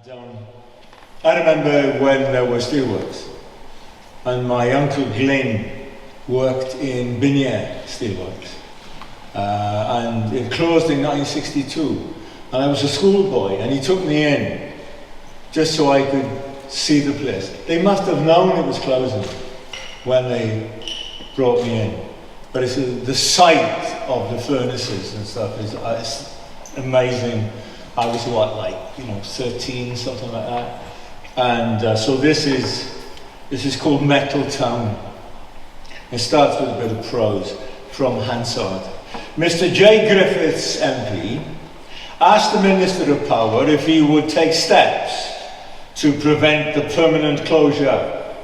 And I remember when there were steelworks, and my uncle Glenn worked in Binier Steelworks, and it closed in 1962. And I was a schoolboy, and he took me in just so I could see the place. They must have known it was closing when they brought me in. But it's the sight of the furnaces and stuff is amazing. I was 13, something like that. And so this is called Metal Town. It starts with a bit of prose from Hansard. Mr. J. Griffiths, MP, asked the Minister of Power if he would take steps to prevent the permanent closure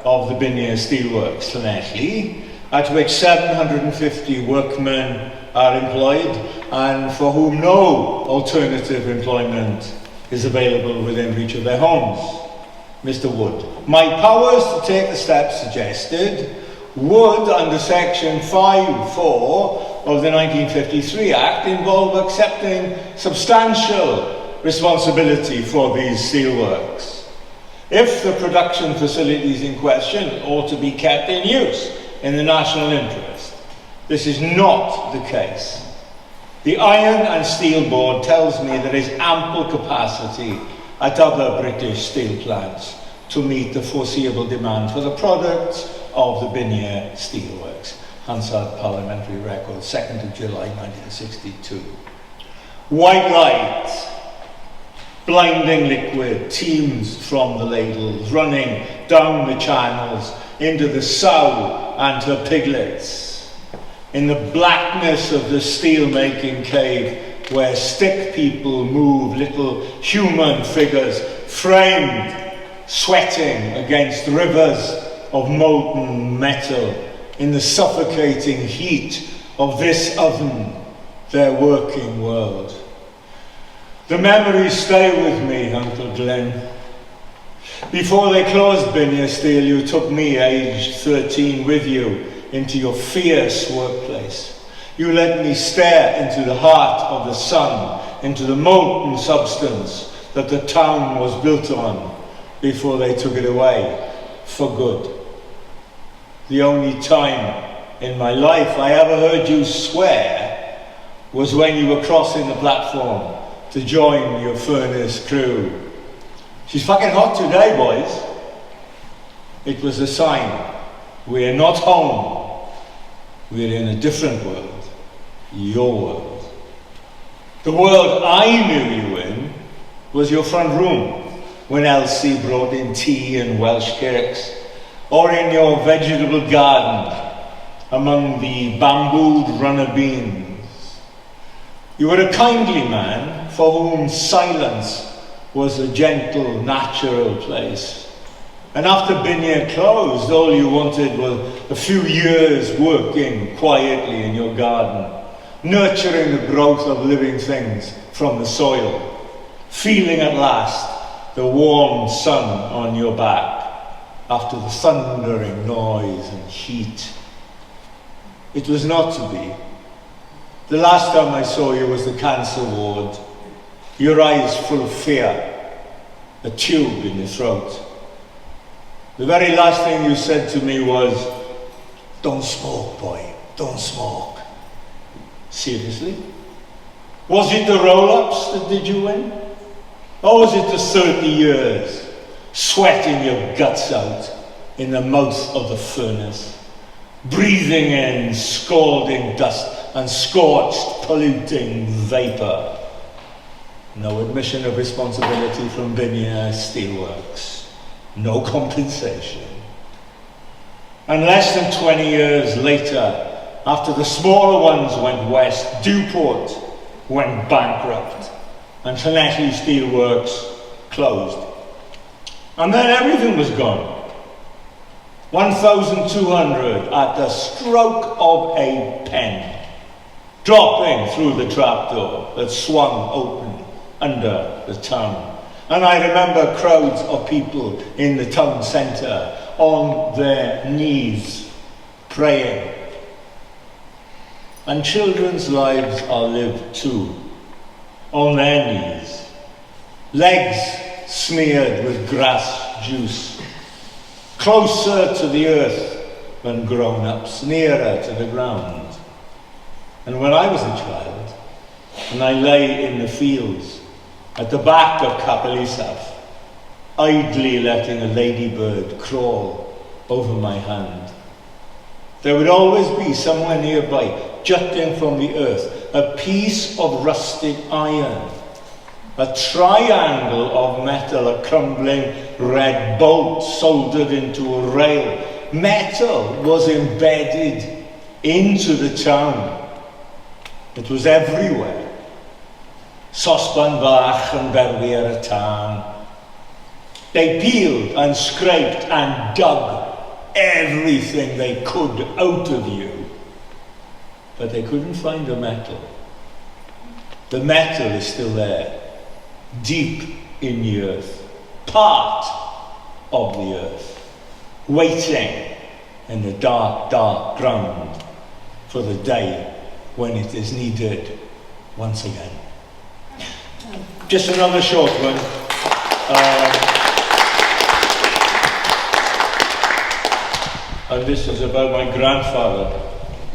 of the Binier Steelworks, Llanelli, at which 750 workmen are employed and for whom no alternative employment is available within reach of their homes. Mr. Wood, my powers to take the steps suggested would, under Section 5(4) of the 1953 Act, involve accepting substantial responsibility for these steelworks, if the production facilities in question ought to be kept in use in the national interest. This is not the case. The Iron and Steel Board tells me there is ample capacity at other British steel plants to meet the foreseeable demand for the products of the Binier Steelworks. Hansard Parliamentary Record, 2nd of July 1962. White light, blinding liquid, teems from the ladles, running down the channels into the sow and her piglets. In the blackness of the steel-making cave, where stick people move, little human figures framed, sweating against rivers of molten metal, in the suffocating heat of this oven, their working world. The memories stay with me, Uncle Glenn. Before they closed Binier Steel, you took me, aged 13, with you into your fierce workplace. You let me stare into the heart of the sun, into the molten substance that the town was built on before they took it away for good. The only time in my life I ever heard you swear was when you were crossing the platform to join your furnace crew. She's fucking hot today, boys. It was a sign. We're not home. We're in a different world. Your world. The world I knew you in was your front room when Elsie brought in tea and Welsh cakes, or in your vegetable garden among the bambooed runner beans. You were a kindly man for whom silence was a gentle, natural place. And after Binier closed, all you wanted was a few years working quietly in your garden, nurturing the growth of living things from the soil, feeling at last the warm sun on your back after the thundering noise and heat. It was not to be. The last time I saw you was the cancer ward, your eyes full of fear, a tube in your throat. The very last thing you said to me was, "Don't smoke, boy, don't smoke." Seriously? Was it the roll-ups that did you in? Or was it the 30 years, sweating your guts out in the mouth of the furnace, breathing in scalding dust and scorched, polluting vapor? No admission of responsibility from Binier Steelworks. No compensation. And less than 20 years later, after the smaller ones went west, Dewport went bankrupt and Llanelli Steelworks closed. And then everything was gone. 1,200 at the stroke of a pen, dropping through the trapdoor that swung open under the town. And I remember crowds of people in the town centre on their knees praying. And children's lives are lived too, on their knees, legs smeared with grass juice. Closer to the earth when grown-ups, nearer to the ground. And when I was a child, and I lay in the fields at the back of Capel idly letting a ladybird crawl over my hand, there would always be somewhere nearby, jutting from the earth, a piece of rusted iron, a triangle of metal, a crumbling red bolt soldered into a rail. Metal was embedded into the town. It was everywhere. Sosban bach and berwi ar y tân. They peeled and scraped and dug everything they could out of you. But they couldn't find the metal. The metal is still there, deep in the earth, part of the earth, waiting in the dark, dark ground for the day when it is needed once again. Just another short one. And this is about my grandfather.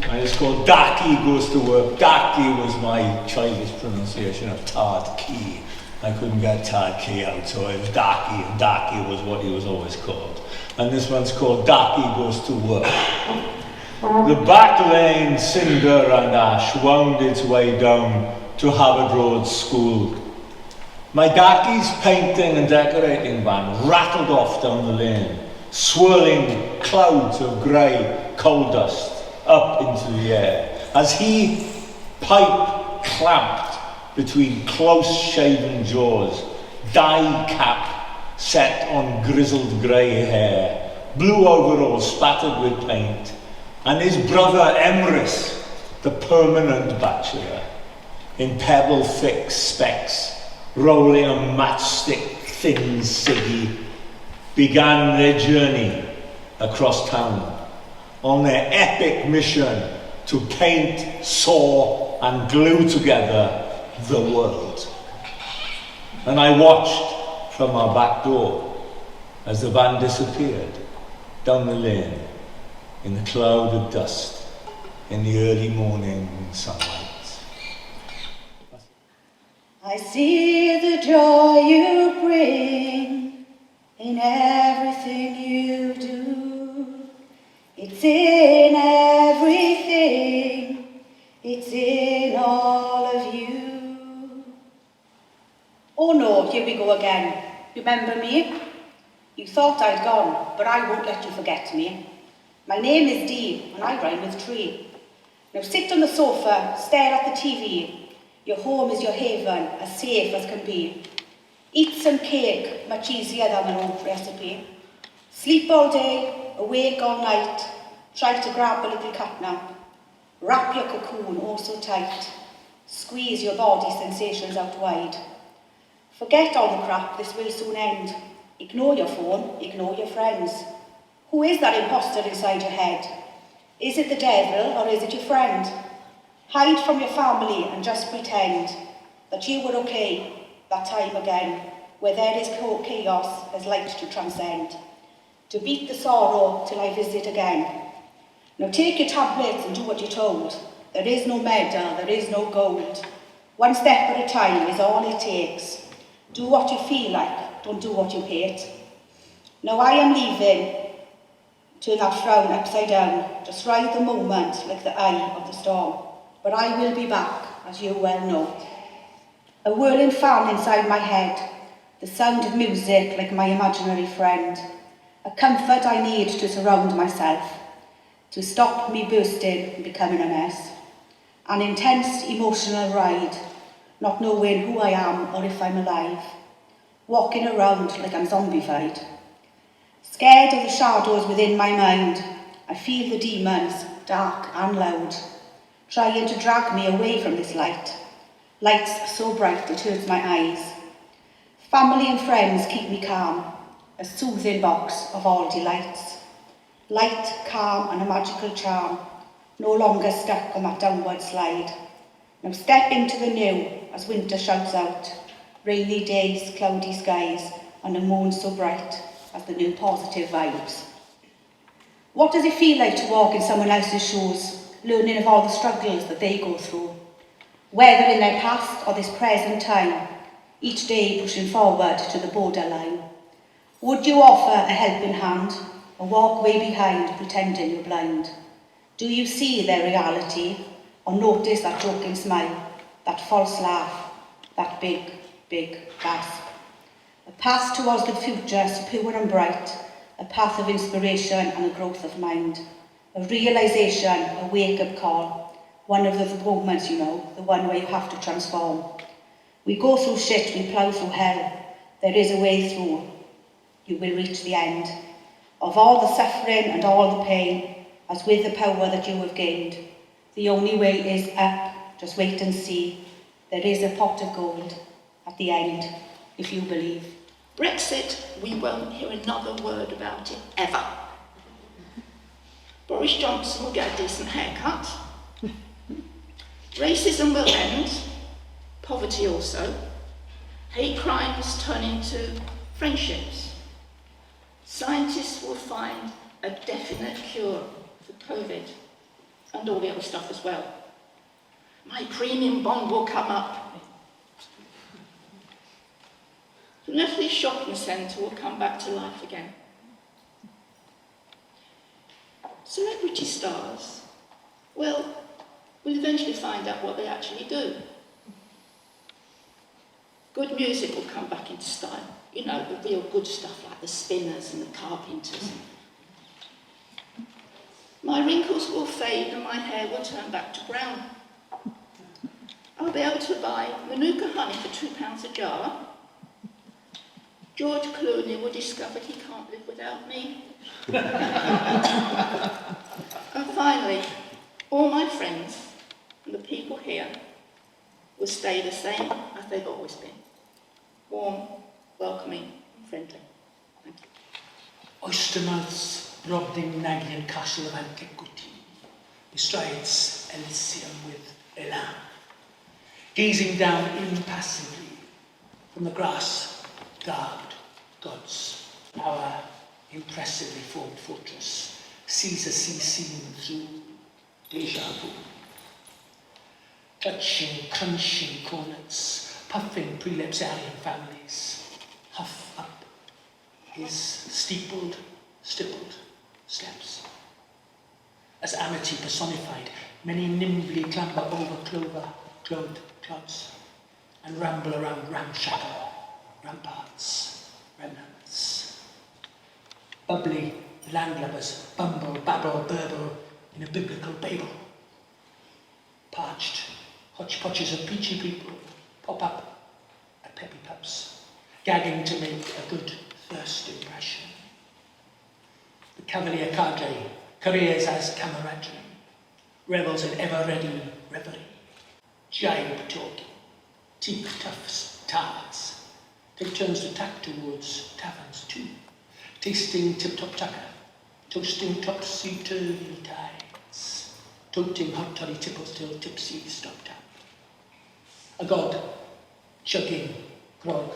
And it's called Daki Goes to Work. Daki was my childish pronunciation of Tad Key. I couldn't get Tad Key out, so it was Daki, and Daki was what he was always called. And this one's called Daki Goes to Work. The back lane, cinder and ash, wound its way down to Harvard Road School. My Daki's painting and decorating van rattled off down the lane, swirling clouds of grey coal dust up into the air, as he, pipe clamped between close-shaven jaws, dye cap set on grizzled grey hair, blue overalls spattered with paint, and his brother Emrys, the permanent bachelor, in pebble-thick specs, rolling a matchstick-thin ciggy, began their journey across town on their epic mission to paint, saw, and glue together the world. And I watched from our back door as the van disappeared down the lane in the cloud of dust in the early morning sunlight. I see the joy you bring in everything you do. It's in everything, it's in all of you. Oh no, here we go again. Remember me? You thought I'd gone, but I won't let you forget me. My name is Dee, and I rhyme with tree. Now sit on the sofa, stare at the TV. Your home is your haven, as safe as can be. Eat some cake, much easier than an old recipe. Sleep all day, awake all night. Try to grab a little catnap. Wrap your cocoon oh so tight. Squeeze your body sensations out wide. Forget all the crap, this will soon end. Ignore your phone, ignore your friends. Who is that imposter inside your head? Is it the devil or is it your friend? Hide from your family and just pretend that you were okay that time again, where there is chaos as light to transcend. To beat the sorrow till I visit again. Now take your tablets and do what you're told. There is no medal, there is no gold. One step at a time is all it takes. Do what you feel like, don't do what you hate. Now I am leaving. Turn that frown upside down. Just ride the moment like the eye of the storm. But I will be back, as you well know. A whirling fan inside my head. The sound of music like my imaginary friend. A comfort I need to surround myself. To stop me bursting and becoming a mess. An intense emotional ride. Not knowing who I am or if I'm alive. Walking around like I'm zombified. Scared of the shadows within my mind, I feel the demons, dark and loud, trying to drag me away from this light. Lights so bright it hurts my eyes. Family and friends keep me calm, a soothing box of all delights. Light, calm and a magical charm, no longer stuck on that downward slide. Now step into the new as winter shouts out. Rainy days, cloudy skies, and a moon so bright as the new positive vibes. What does it feel like to walk in someone else's shoes, learning of all the struggles that they go through, whether in their past or this present time, each day pushing forward to the borderline? Would you offer a helping hand, or walk way behind pretending you're blind? Do you see their reality, or notice that joking smile, that false laugh, that big, big gasp? A path towards the future so pure and bright, a path of inspiration and a growth of mind, a realisation, a wake-up call, one of the moments, you know, the one where you have to transform. We go through shit, we plough through hell, there is a way through, you will reach the end. Of all the suffering and all the pain, as with the power that you have gained, the only way is up, just wait and see, there is a pot of gold at the end, if you believe. Brexit, we won't hear another word about it, ever. Boris Johnson will get a decent haircut. Racism will end, poverty also. Hate crimes turn into friendships. Scientists will find a definite cure for COVID and all the other stuff as well. My premium bond will come up. The Netflix shopping centre will come back to life again. Celebrity stars, well, we'll eventually find out what they actually do. Good music will come back into style. You know, the real good stuff like the Spinners and the Carpenters. My wrinkles will fade and my hair will turn back to brown. I'll be able to buy Manuka honey for £2 a jar. George Clooney will discover he can't live without me. And finally, all my friends and the people here will stay the same as they've always been. Warm, welcoming, and friendly. Thank you. Oystermouth's Brobdingnagian castle of antiquity bestrides Elysium with elan, gazing down impassively from the grass-garbed gods. Our impressively formed fortress sees a sea seen through deja vu. Clutching, crunching cornets, puffing prelepsarian families, huff up his steepled, stippled steps. As amity personified, many nimbly clamber over clover-clothed clods and ramble around ramshackle ramparts, remnants. Bubbly landlubbers bumble, babble, burble in a biblical babel. Parched hodgepodges of peachy people pop up at peppy pubs, gagging to make a good first impression. The cavalier cadre careers as camaraderie, revels in ever-ready reverie, jibe talking, teeth toughs tars, take turns to tack towards taverns too, tasting tip-top tucker, toasting topsy-turvy tides, toting hot toddy tipples till tipsy stopped up. Agog, chugging, grog,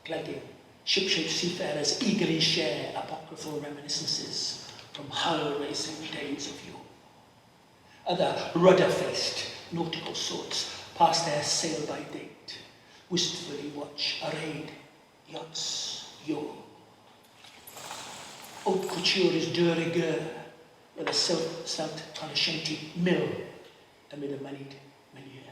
glegging, ship-shaped seafarers eagerly share apocryphal reminiscences from hull-racing days of yore. Other rudder-faced nautical sorts pass their sail-by date, wistfully watch arrayed yachts yaw. Haute couture is de rigueur, with a silk-slant Conoscenti mill amid a moneyed milieu.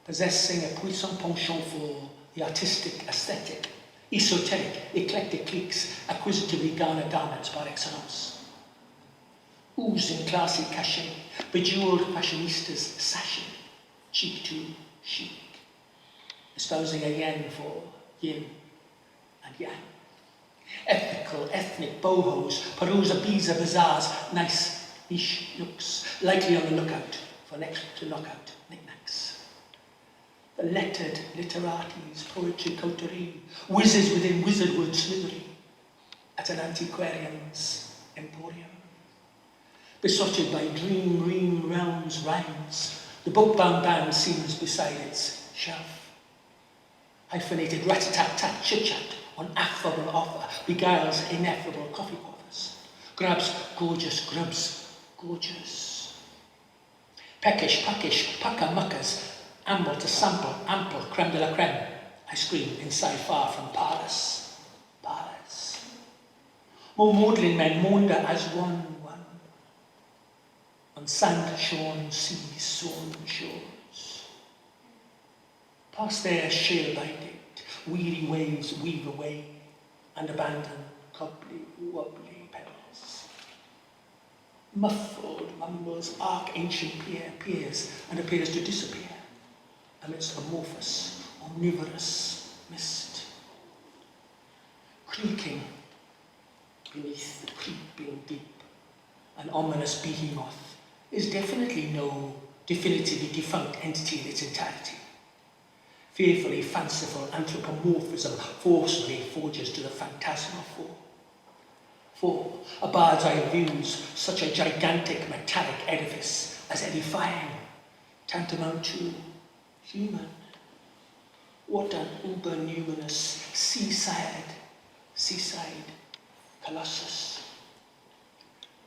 Possessing a puissant penchant for the artistic aesthetic, esoteric, eclectic cliques acquisitively garner garments par excellence. Oozing classy cachet, bejeweled fashionistas sashing, cheek to chic, espousing a yen for yin and yang. Ethical, ethnic bohos peruse Ibiza bazaars, nice niche nooks, likely on the lookout for next to knockout knickknacks. The lettered literatis, poetry coterie, whizzes within wizardwood slithery at an antiquarian's emporium. Besotted by dream realms rhymes, the book-bound band seems beside its shelf. Hyphenated rat-a-tat-tat chit-chat on affable offer beguiles ineffable coffee quaffers. Grabs, gorgeous, grubs, gorgeous. Peckish, puckish, pucker-muckers, amble to sample, ample, creme de la creme. I scream inside far from Paris, Paris. More maudlin men maunder as one. On sand-shorn, sea-sown shores. Past their shale-binded, weary waves weave away and abandon cobbly-wobbly pebbles. Muffled mumbles arc-ancient peers and appears to disappear amidst amorphous, omnivorous mist. Creaking beneath the creeping deep, an ominous behemoth is definitely no definitively defunct entity in its entirety. Fearfully fanciful anthropomorphism forcefully forges to the phantasmal fore. For a bird's eye views such a gigantic metallic edifice as edifying, tantamount to human. What an uber-numinous seaside colossus.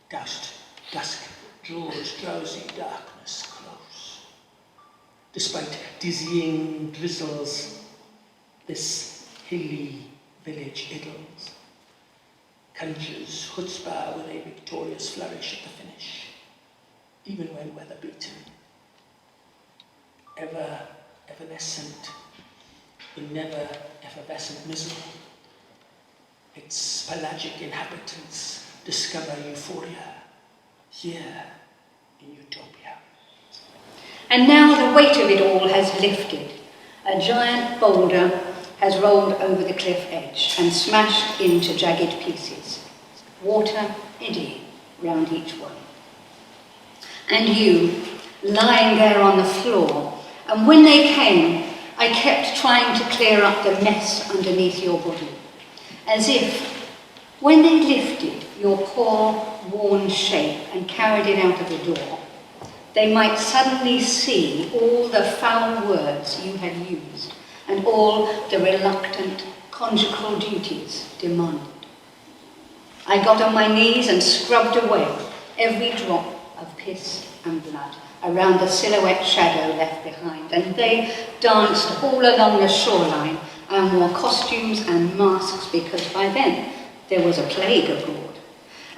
Doused dusk draws drowsy darkness close. Despite dizzying drizzles, this hilly village idles, conjures chutzpah with a victorious flourish at the finish, even when weather-beaten. Evanescent, in never effervescent misery, its pelagic inhabitants discover euphoria here in utopia. And now the weight of it all has lifted. A giant boulder has rolled over the cliff edge and smashed into jagged pieces. Water eddying round each one. And you, lying there on the floor, and when they came, I kept trying to clear up the mess underneath your body, as if, when they lifted your poor, worn shape and carried it out of the door, they might suddenly see all the foul words you had used and all the reluctant conjugal duties demanded. I got on my knees and scrubbed away every drop of piss and blood around the silhouette shadow left behind, and they danced all along the shoreline and wore costumes and masks because by then there was a plague abroad.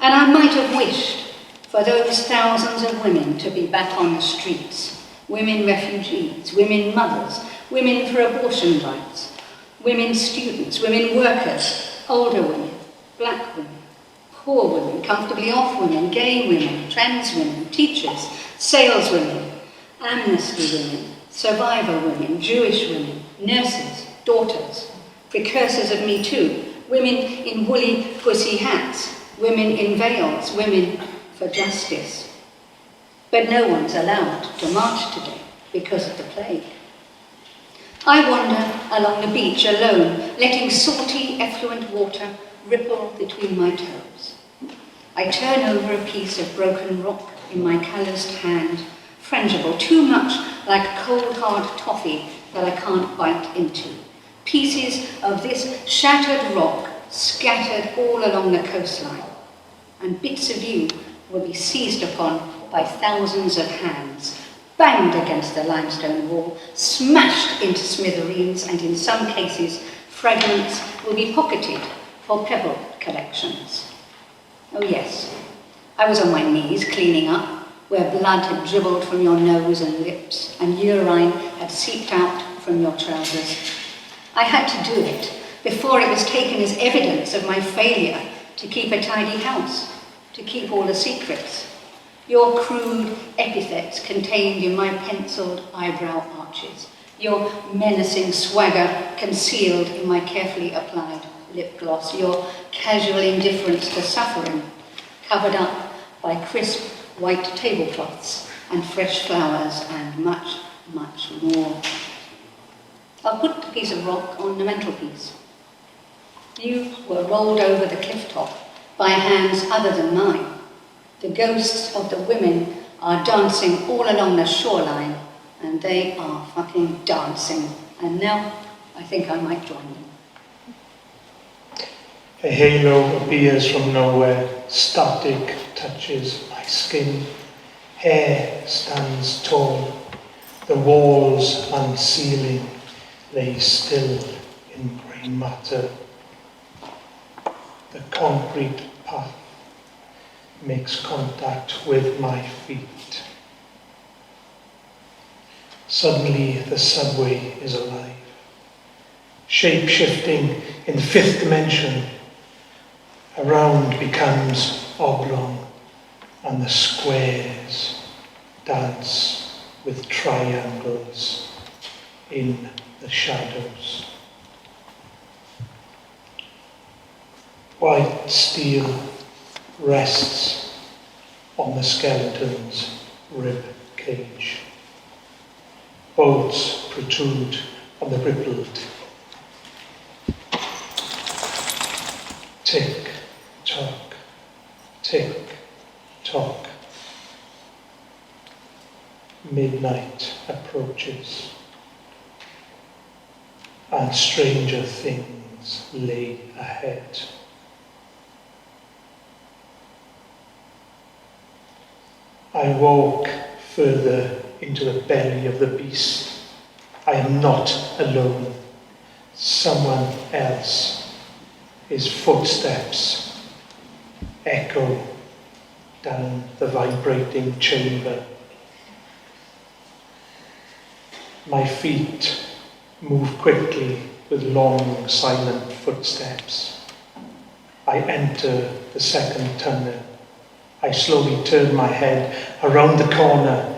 And I might have wished for those thousands of women to be back on the streets, women refugees, women mothers, women for abortion rights, women students, women workers, older women, black women, poor women, comfortably off women, gay women, trans women, teachers, saleswomen, amnesty women, survivor women, Jewish women, nurses, daughters, precursors of Me Too, women in woolly pussy hats, women in veils, women for justice. But no one's allowed to march today because of the plague. I wander along the beach alone, letting salty, effluent water ripple between my toes. I turn over a piece of broken rock in my calloused hand, frangible, too much like cold, hard toffee that I can't bite into. Pieces of this shattered rock scattered all along the coastline, and bits of you will be seized upon by thousands of hands, banged against the limestone wall, smashed into smithereens, and in some cases, fragments will be pocketed for pebble collections. Oh yes, I was on my knees cleaning up, where blood had dribbled from your nose and lips, and urine had seeped out from your trousers. I had to do it before it was taken as evidence of my failure to keep a tidy house, to keep all the secrets. Your crude epithets contained in my penciled eyebrow arches, your menacing swagger concealed in my carefully applied lip gloss, your casual indifference to suffering covered up by crisp white tablecloths and fresh flowers and much, much more. I'll put the piece of rock on the mantelpiece. You were rolled over the cliff top by hands other than mine. The ghosts of the women are dancing all along the shoreline, and they are fucking dancing. And now I think I might join them. A halo appears from nowhere, static touches my skin. Hair stands tall, the walls and ceiling lay still in grey matter. The concrete path makes contact with my feet. Suddenly the subway is alive, shape-shifting in the fifth dimension. A round becomes oblong, and the squares dance with triangles in the shadows. White steel rests on the skeleton's rib cage. Bolts protrude on the rippled. Tick, tock, tick, tock. Midnight approaches, and stranger things lay ahead. I walk further into the belly of the beast. I am not alone. Someone else. His footsteps echo down the vibrating chamber. My feet move quickly with long, silent footsteps. I enter the second tunnel. I slowly turn my head around the corner.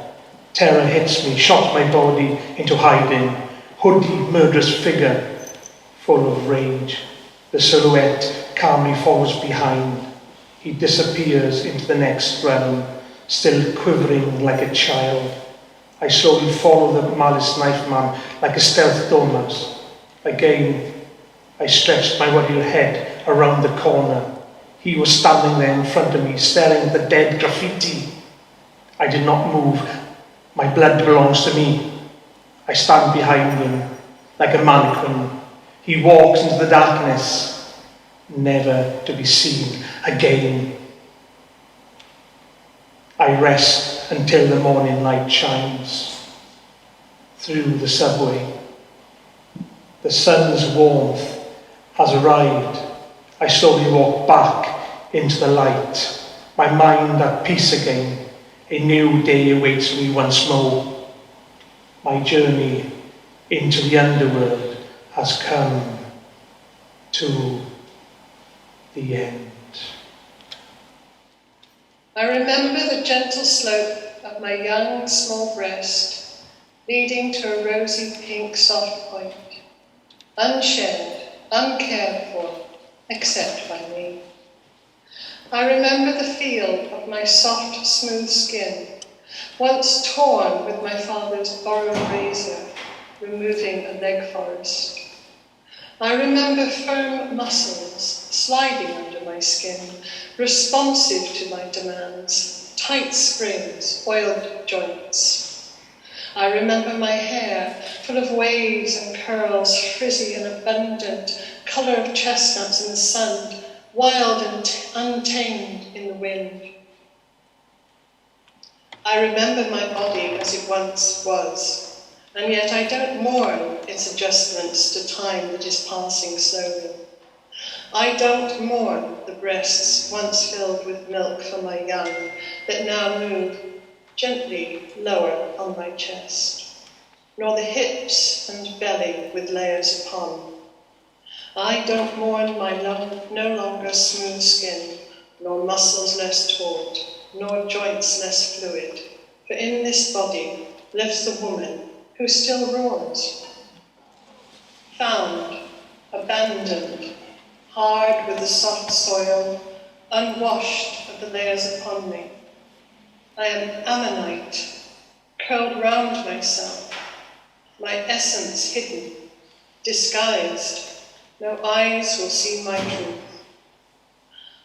Terror hits me, shocks my body into hiding. Hooded, murderous figure, full of rage. The silhouette calmly follows behind. He disappears into the next realm, still quivering like a child. I slowly follow the malice knife man like a stealth dormouse. Again, I stretched my worried head around the corner. He was standing there in front of me, staring at the dead graffiti. I did not move. My blood belongs to me. I stand behind him like a mannequin. He walks into the darkness, never to be seen again. I rest until the morning light shines through the subway. The sun's warmth has arrived. I slowly walk back into the light, my mind at peace again. A new day awaits me once more. My journey into the underworld has come to the end. I remember the gentle slope of my young, small breast, leading to a rosy pink soft point, unshared, uncared for, except by me. I remember the feel of my soft, smooth skin, once torn with my father's borrowed razor, removing a leg forest. I remember firm muscles sliding under my skin, responsive to my demands, tight springs, oiled joints. I remember my hair, full of waves and curls, frizzy and abundant, colour of chestnuts in the sun, wild and untamed in the wind. I remember my body as it once was, and yet I don't mourn its adjustments to time that is passing slowly. I don't mourn the breasts once filled with milk for my young that now move gently lower on my chest, nor the hips and belly with layers upon. I don't mourn my no longer smooth skin, nor muscles less taut, nor joints less fluid, for in this body lives the woman who still roars. Found, abandoned, hard with the soft soil, unwashed of the layers upon me. I am ammonite, curled round myself, my essence hidden, disguised. No eyes will see my truth.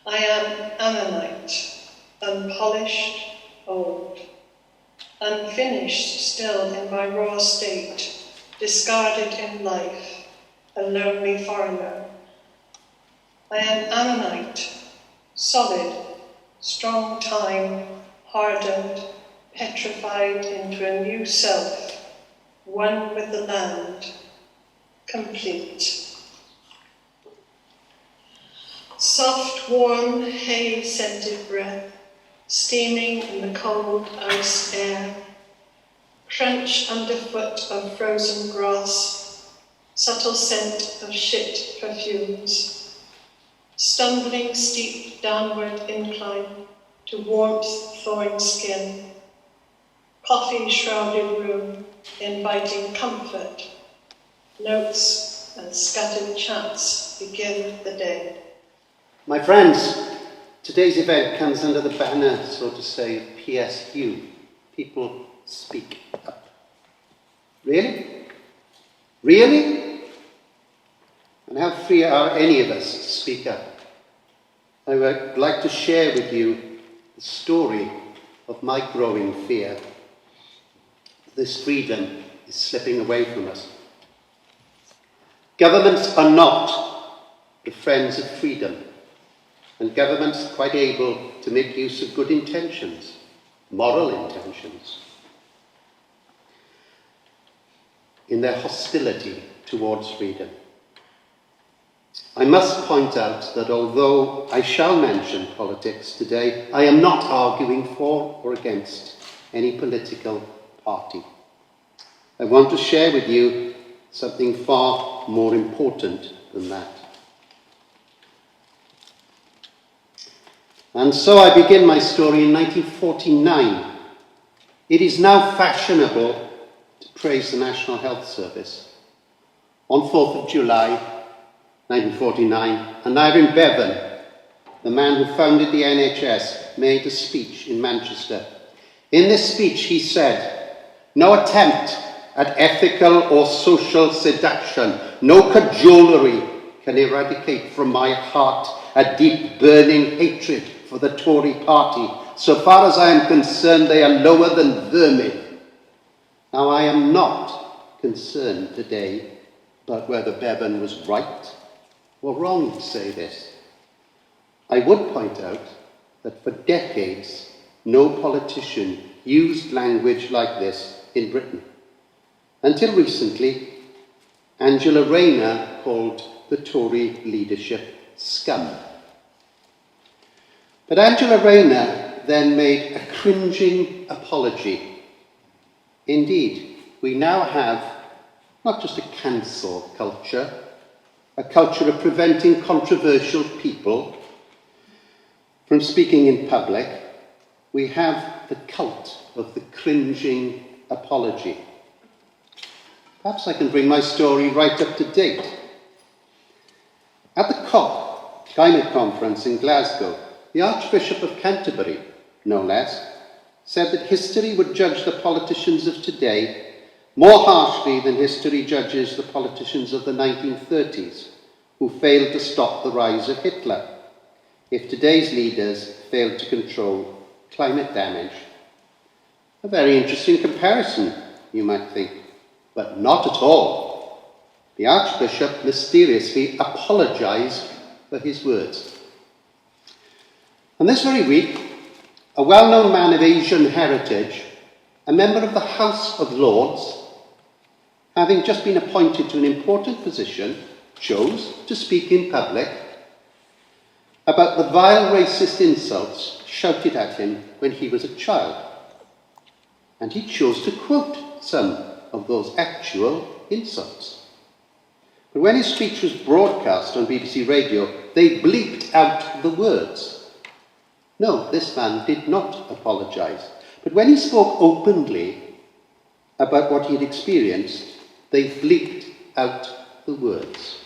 I am ammonite, unpolished, old, unfinished still in my raw state, discarded in life, a lonely foreigner. I am Ammonite, solid, strong time, hardened, petrified into a new self, one with the land, complete. Soft, warm, hay-scented breath, steaming in the cold ice air, crunch underfoot of frozen grass, subtle scent of shit perfumes, stumbling steep downward incline to warmth thawing skin, coffee-shrouded room inviting comfort, notes and scattered chats begin the day. My friends, today's event comes under the banner, so to say, of PSU, People Speak Up. Really? Really? And how free are any of us to speak up? I would like to share with you the story of my growing fear. This freedom is slipping away from us. Governments are not the friends of freedom, and governments are quite able to make use of good intentions, moral intentions, in their hostility towards freedom. I must point out that although I shall mention politics today, I am not arguing for or against any political party. I want to share with you something far more important than that. And so I begin my story in 1949. It is now fashionable to praise the National Health Service. On 4th of July 1949, and Irving Bevan, the man who founded the NHS, made a speech in Manchester. In this speech he said, "No attempt at ethical or social seduction, no cajolery can eradicate from my heart a deep burning hatred for the Tory party. So far as I am concerned, they are lower than vermin." Now, I am not concerned today about whether Bevan was right or wrong to say this. I would point out that for decades, no politician used language like this in Britain. Until recently, Angela Rayner called the Tory leadership scum. But Angela Rayner then made a cringing apology. Indeed, we now have not just a cancel culture, a culture of preventing controversial people from speaking in public. We have the cult of the cringing apology. Perhaps I can bring my story right up to date. At the COP climate conference in Glasgow, the Archbishop of Canterbury, no less, said that history would judge the politicians of today more harshly than history judges the politicians of the 1930s, who failed to stop the rise of Hitler, if today's leaders failed to control climate damage. A very interesting comparison, you might think, but not at all. The Archbishop mysteriously apologised for his words. And this very week, a well-known man of Asian heritage, a member of the House of Lords, having just been appointed to an important position, chose to speak in public about the vile racist insults shouted at him when he was a child. And he chose to quote some of those actual insults. But when his speech was broadcast on BBC Radio, they bleeped out the words. No, this man did not apologise. But when he spoke openly about what he had experienced, they bleeped out the words.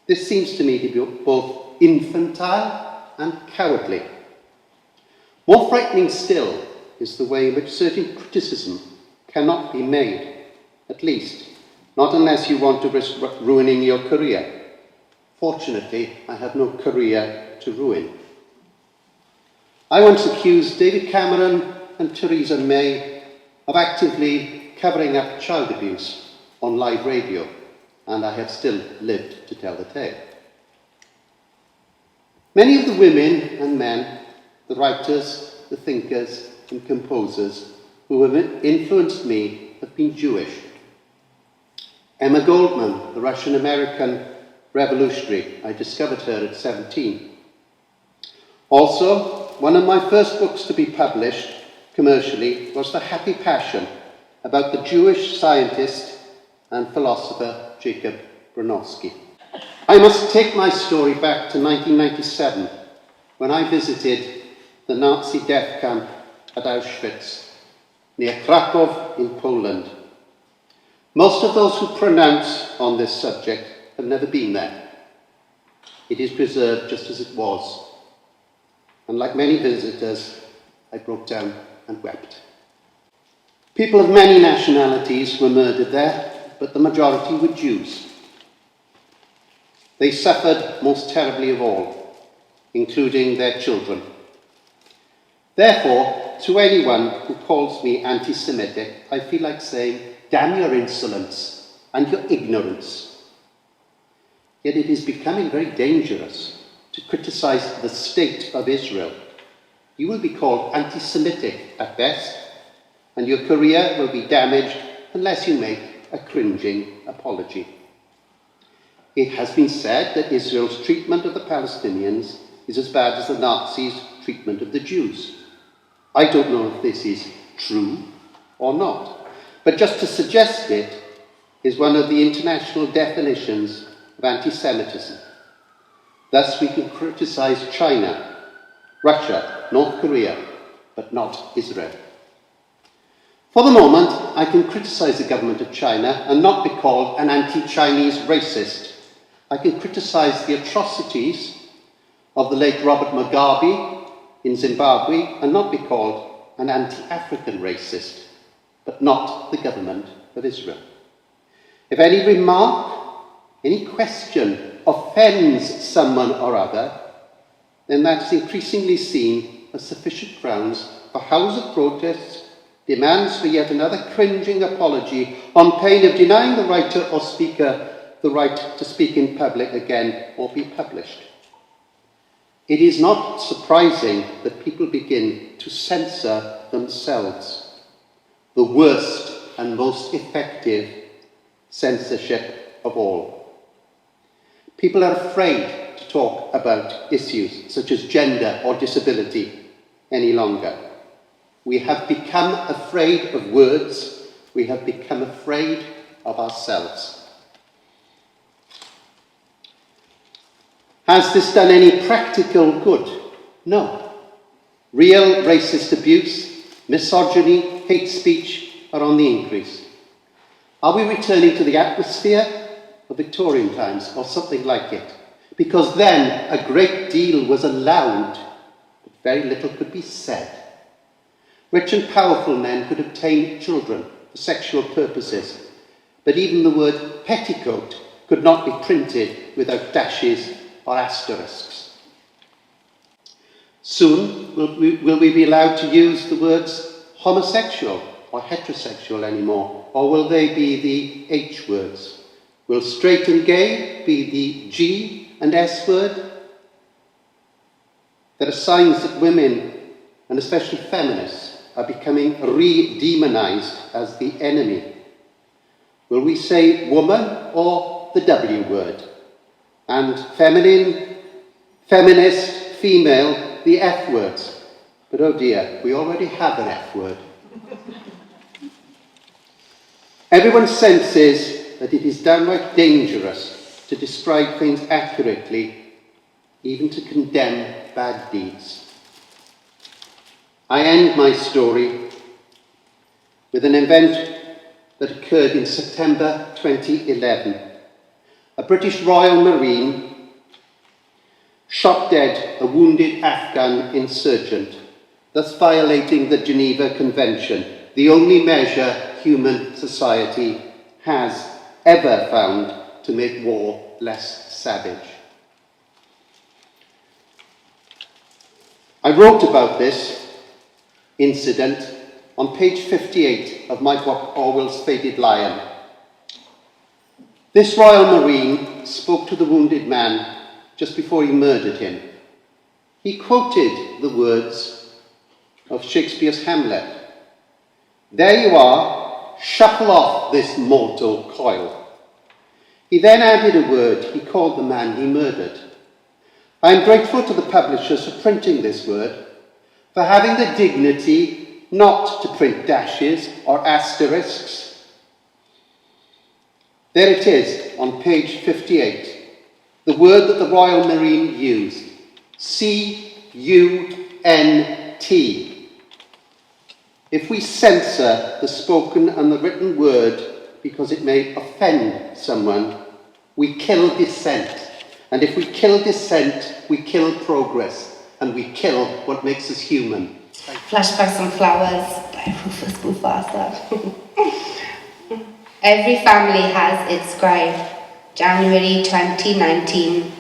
This seems to me to be both infantile and cowardly. More frightening still is the way in which certain criticism cannot be made, at least not unless you want to risk ruining your career. Fortunately, I have no career to ruin. I once accused David Cameron and Theresa May of actively covering up child abuse on live radio. and I have still lived to tell the tale. Many of the women and men, the writers, the thinkers and composers who have influenced me have been Jewish. Emma Goldman, the Russian-American revolutionary, I discovered her at 17. Also, one of my first books to be published commercially was The Happy Passion, about the Jewish scientist and philosopher Jacob Bronowski. I must take my story back to 1997, when I visited the Nazi death camp at Auschwitz, near Krakow in Poland. Most of those who pronounce on this subject have never been there. It is preserved just as it was. And like many visitors, I broke down and wept. People of many nationalities were murdered there, but the majority were Jews. They suffered most terribly of all, including their children. Therefore, to anyone who calls me anti-Semitic, I feel like saying, damn your insolence and your ignorance. Yet it is becoming very dangerous to criticize the state of Israel. You will be called anti-Semitic at best, and your career will be damaged unless you make a cringing apology. It has been said that Israel's treatment of the Palestinians is as bad as the Nazis' treatment of the Jews. I don't know if this is true or not, but just to suggest it is one of the international definitions of anti-Semitism. Thus we can criticize China, Russia, North Korea, but not Israel. For the moment, I can criticize the government of China and not be called an anti-Chinese racist. I can criticize the atrocities of the late Robert Mugabe in Zimbabwe and not be called an anti-African racist, but not the government of Israel. If any remark, any question offends someone or other, then that is increasingly seen as sufficient grounds for hours of protest, demands for yet another cringing apology on pain of denying the writer or speaker the right to speak in public again or be published. It is not surprising that people begin to censor themselves, the worst and most effective censorship of all. People are afraid to talk about issues such as gender or disability any longer. We have become afraid of words. We have become afraid of ourselves. Has this done any practical good? No. Real racist abuse, misogyny, hate speech are on the increase. Are we returning to the atmosphere of Victorian times or something like it? Because then a great deal was allowed, but very little could be said. Rich and powerful men could obtain children for sexual purposes, but even the word petticoat could not be printed without dashes or asterisks. Soon, will we be allowed to use the words homosexual or heterosexual anymore, or will they be the H words? Will straight and gay be the G and S word? There are signs that women, and especially feminists, are becoming re-demonized as the enemy. Will we say woman or the W word? And feminine, feminist, female, the F words. But oh dear, we already have an F word. Everyone senses that it is downright dangerous to describe things accurately, even to condemn bad deeds. I end my story with an event that occurred in September 2011. A British Royal Marine shot dead a wounded Afghan insurgent, thus violating the Geneva Convention, the only measure human society has ever found to make war less savage. I wrote about this incident on page 58 of my book Orwell's Faded Lion. This Royal Marine spoke to the wounded man just before he murdered him. He quoted the words of Shakespeare's Hamlet. "There you are, shuffle off this mortal coil." He then added a word he called the man he murdered. I am grateful to the publishers for printing this word, for having the dignity not to print dashes or asterisks. There it is on page 58, the word that the Royal Marine used, C-U-N-T. If we censor the spoken and the written word because it may offend someone, we kill dissent. And if we kill dissent, we kill progress, and we kill what makes us human. Flashbacks on Flowers by Rufus Mufasa. Every family has its scribe. January 2019.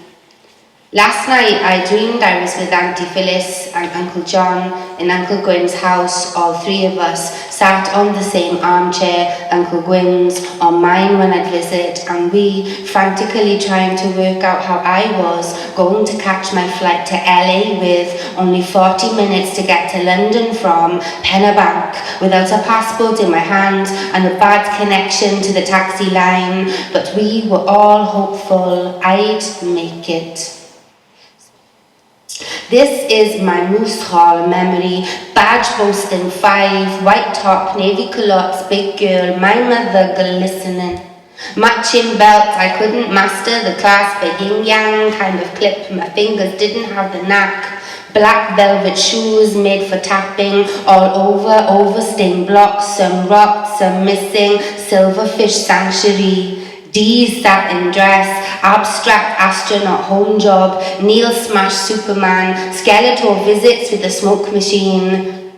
Last night I dreamed I was with Auntie Phyllis and Uncle John in Uncle Gwyn's house. All three of us sat on the same armchair, Uncle Gwyn's on mine when I'd visit, and we frantically trying to work out how I was going to catch my flight to LA with only 40 minutes to get to London from Pennerbank, without a passport in my hand and a bad connection to the taxi line, but we were all hopeful I'd make it. This is my Moose Hall memory, badge boasting 5, white top, navy culottes, big girl, my mother glistening. Matching belt, I couldn't master the clasp, a yin-yang kind of clip, my fingers didn't have the knack. Black velvet shoes made for tapping, all over, overstained blocks, some rocked, some missing, silverfish sanctuary. Dee's satin dress, abstract astronaut home job, Neil smash Superman, Skeletor visits with the smoke machine.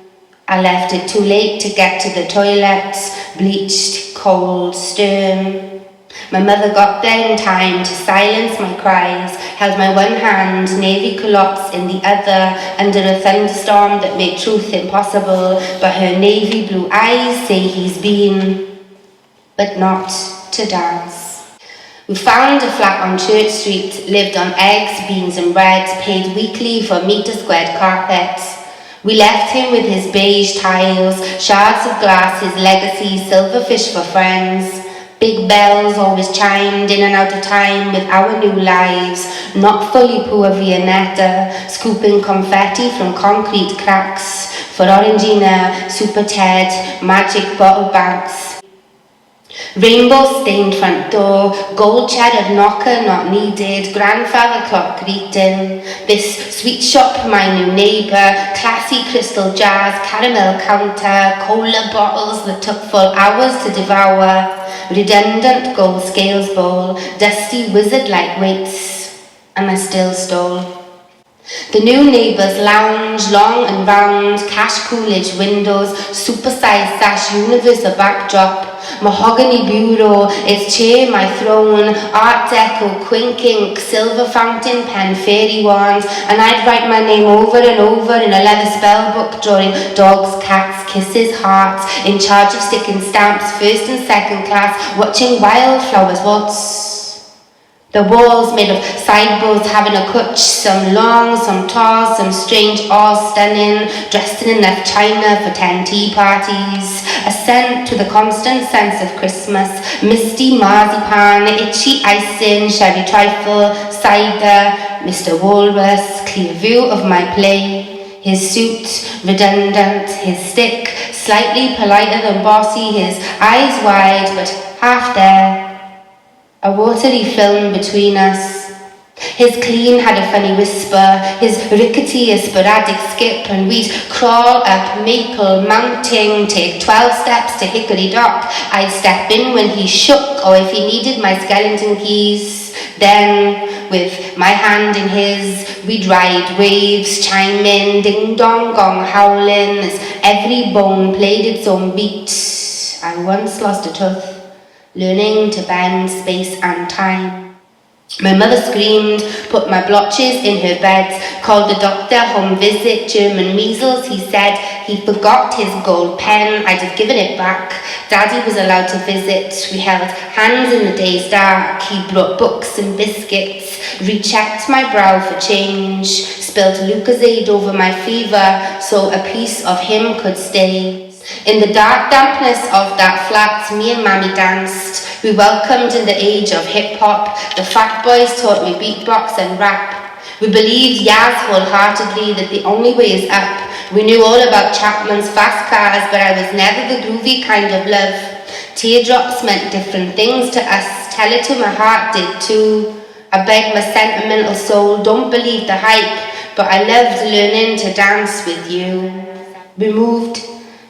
I left it too late to get to the toilets, bleached, cold, stern. My mother got there in time to silence my cries, held my one hand, navy culottes in the other, under a thunderstorm that made truth impossible, but her navy blue eyes say he's been, but not to dance. We found a flat on Church Street, lived on eggs, beans and bread, paid weekly for metre-squared carpets. We left him with his beige tiles, shards of glass, his legacy, silverfish for friends. Big bells always chimed in and out of time with our new lives, not fully poor Viennetta, scooping confetti from concrete cracks, for Orangina, Super Ted, magic bottle banks. Rainbow-stained front door, gold cheddar knocker not needed, grandfather clock greeting. This sweet shop, my new neighbour, classy crystal jars, caramel counter, cola bottles that took full hours to devour, redundant gold scales bowl, dusty wizard-like weights, and I still stole. The new neighbour's lounge, long and round, cash Coolidge windows, supersized sash universe a backdrop, mahogany bureau, its chair my throne, art deco, quink ink, silver fountain pen, fairy wands, and I'd write my name over and over in a leather spell book, drawing dogs, cats, kisses, hearts, in charge of sticking stamps, first and second class, watching wildflowers waltz. The walls made of sideboards having a kutch, some long, some tall, some strange, all stunning, dressed in enough china for 10 tea parties, assent to the constant sense of Christmas, misty marzipan, itchy icing, sherry trifle, cider, Mr. Walrus, clear view of my play, his suit, redundant, his stick, slightly politer than bossy, his eyes wide but half there. A watery film between us. His clean had a funny whisper, his rickety a sporadic skip, and we'd crawl up Maple Mounting, take 12 steps to Hickory Dock. I'd step in when he shook, or if he needed my skeleton keys. Then, with my hand in his, we'd ride waves, chime in, ding-dong gong howling, as every bone played its own beat. I once lost a tooth, learning to bend space and time. My mother screamed, put my blotches in her bed, called the doctor, home visit, German measles, he said. He forgot his gold pen, I'd have given it back. Daddy was allowed to visit, we held hands in the day's dark. He brought books and biscuits, rechecked my brow for change, spilled Lucozade over my fever so a piece of him could stay. In the dark dampness of that flat, me and Mammy danced. We welcomed in the age of hip-hop. The fat boys taught me beatbox and rap. We believed, yes, wholeheartedly, that the only way is up. We knew all about Chapman's fast cars, but I was never the groovy kind of love. Teardrops meant different things to us. Tell it to my heart did too. I begged my sentimental soul, don't believe the hype, but I loved learning to dance with you. We moved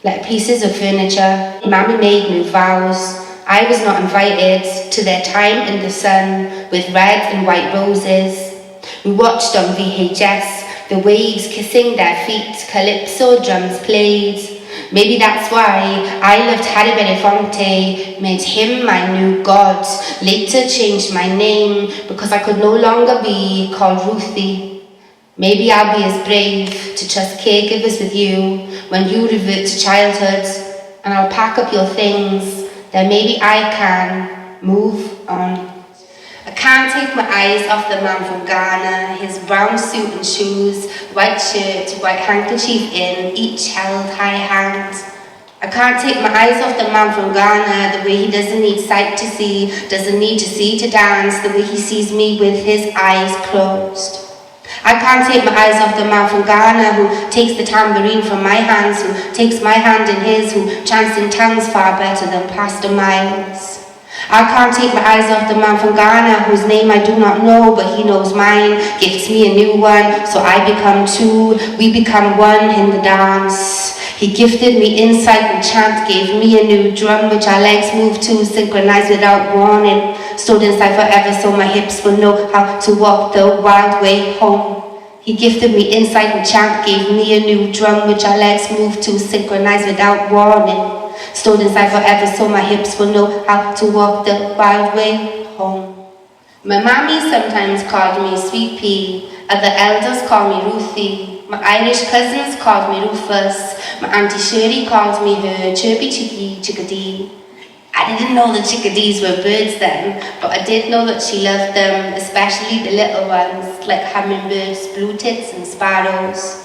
like pieces of furniture. Mammy made new vows. I was not invited to their time in the sun with red and white roses. We watched on VHS, the waves kissing their feet, calypso drums played. Maybe that's why I loved Harry Belafonte, made him my new god, later changed my name because I could no longer be called Ruthie. Maybe I'll be as brave to trust caregivers with you when you revert to childhood, and I'll pack up your things, then maybe I can move on. I can't take my eyes off the man from Ghana, his brown suit and shoes, white shirt, white handkerchief in, each held high hand. I can't take my eyes off the man from Ghana, the way he doesn't need sight to see, doesn't need to see to dance, the way he sees me with his eyes closed. I can't take my eyes off the man from Ghana who takes the tambourine from my hands, who takes my hand in his, who chants in tongues far better than Pastor Miles. I can't take my eyes off the man from Ghana whose name I do not know, but he knows mine, gifts me a new one, so I become two, we become one in the dance. He gifted me insight and chant, gave me a new drum which our legs move to, synchronized without warning, stood inside forever so my hips will know how to walk the wild way home. He gifted me insight and chant, gave me a new drum which our legs move to, synchronized without warning. Stood inside forever so my hips will know how to walk the wild way home. My mommy sometimes called me Sweet Pea, other elders call me Ruthie, my Irish cousins called me Rufus, my Auntie Shirley called me her chirpy chickie chickadee. I didn't know that chickadees were birds then, but I did know that she loved them, especially the little ones, like hummingbirds, blue tits and sparrows.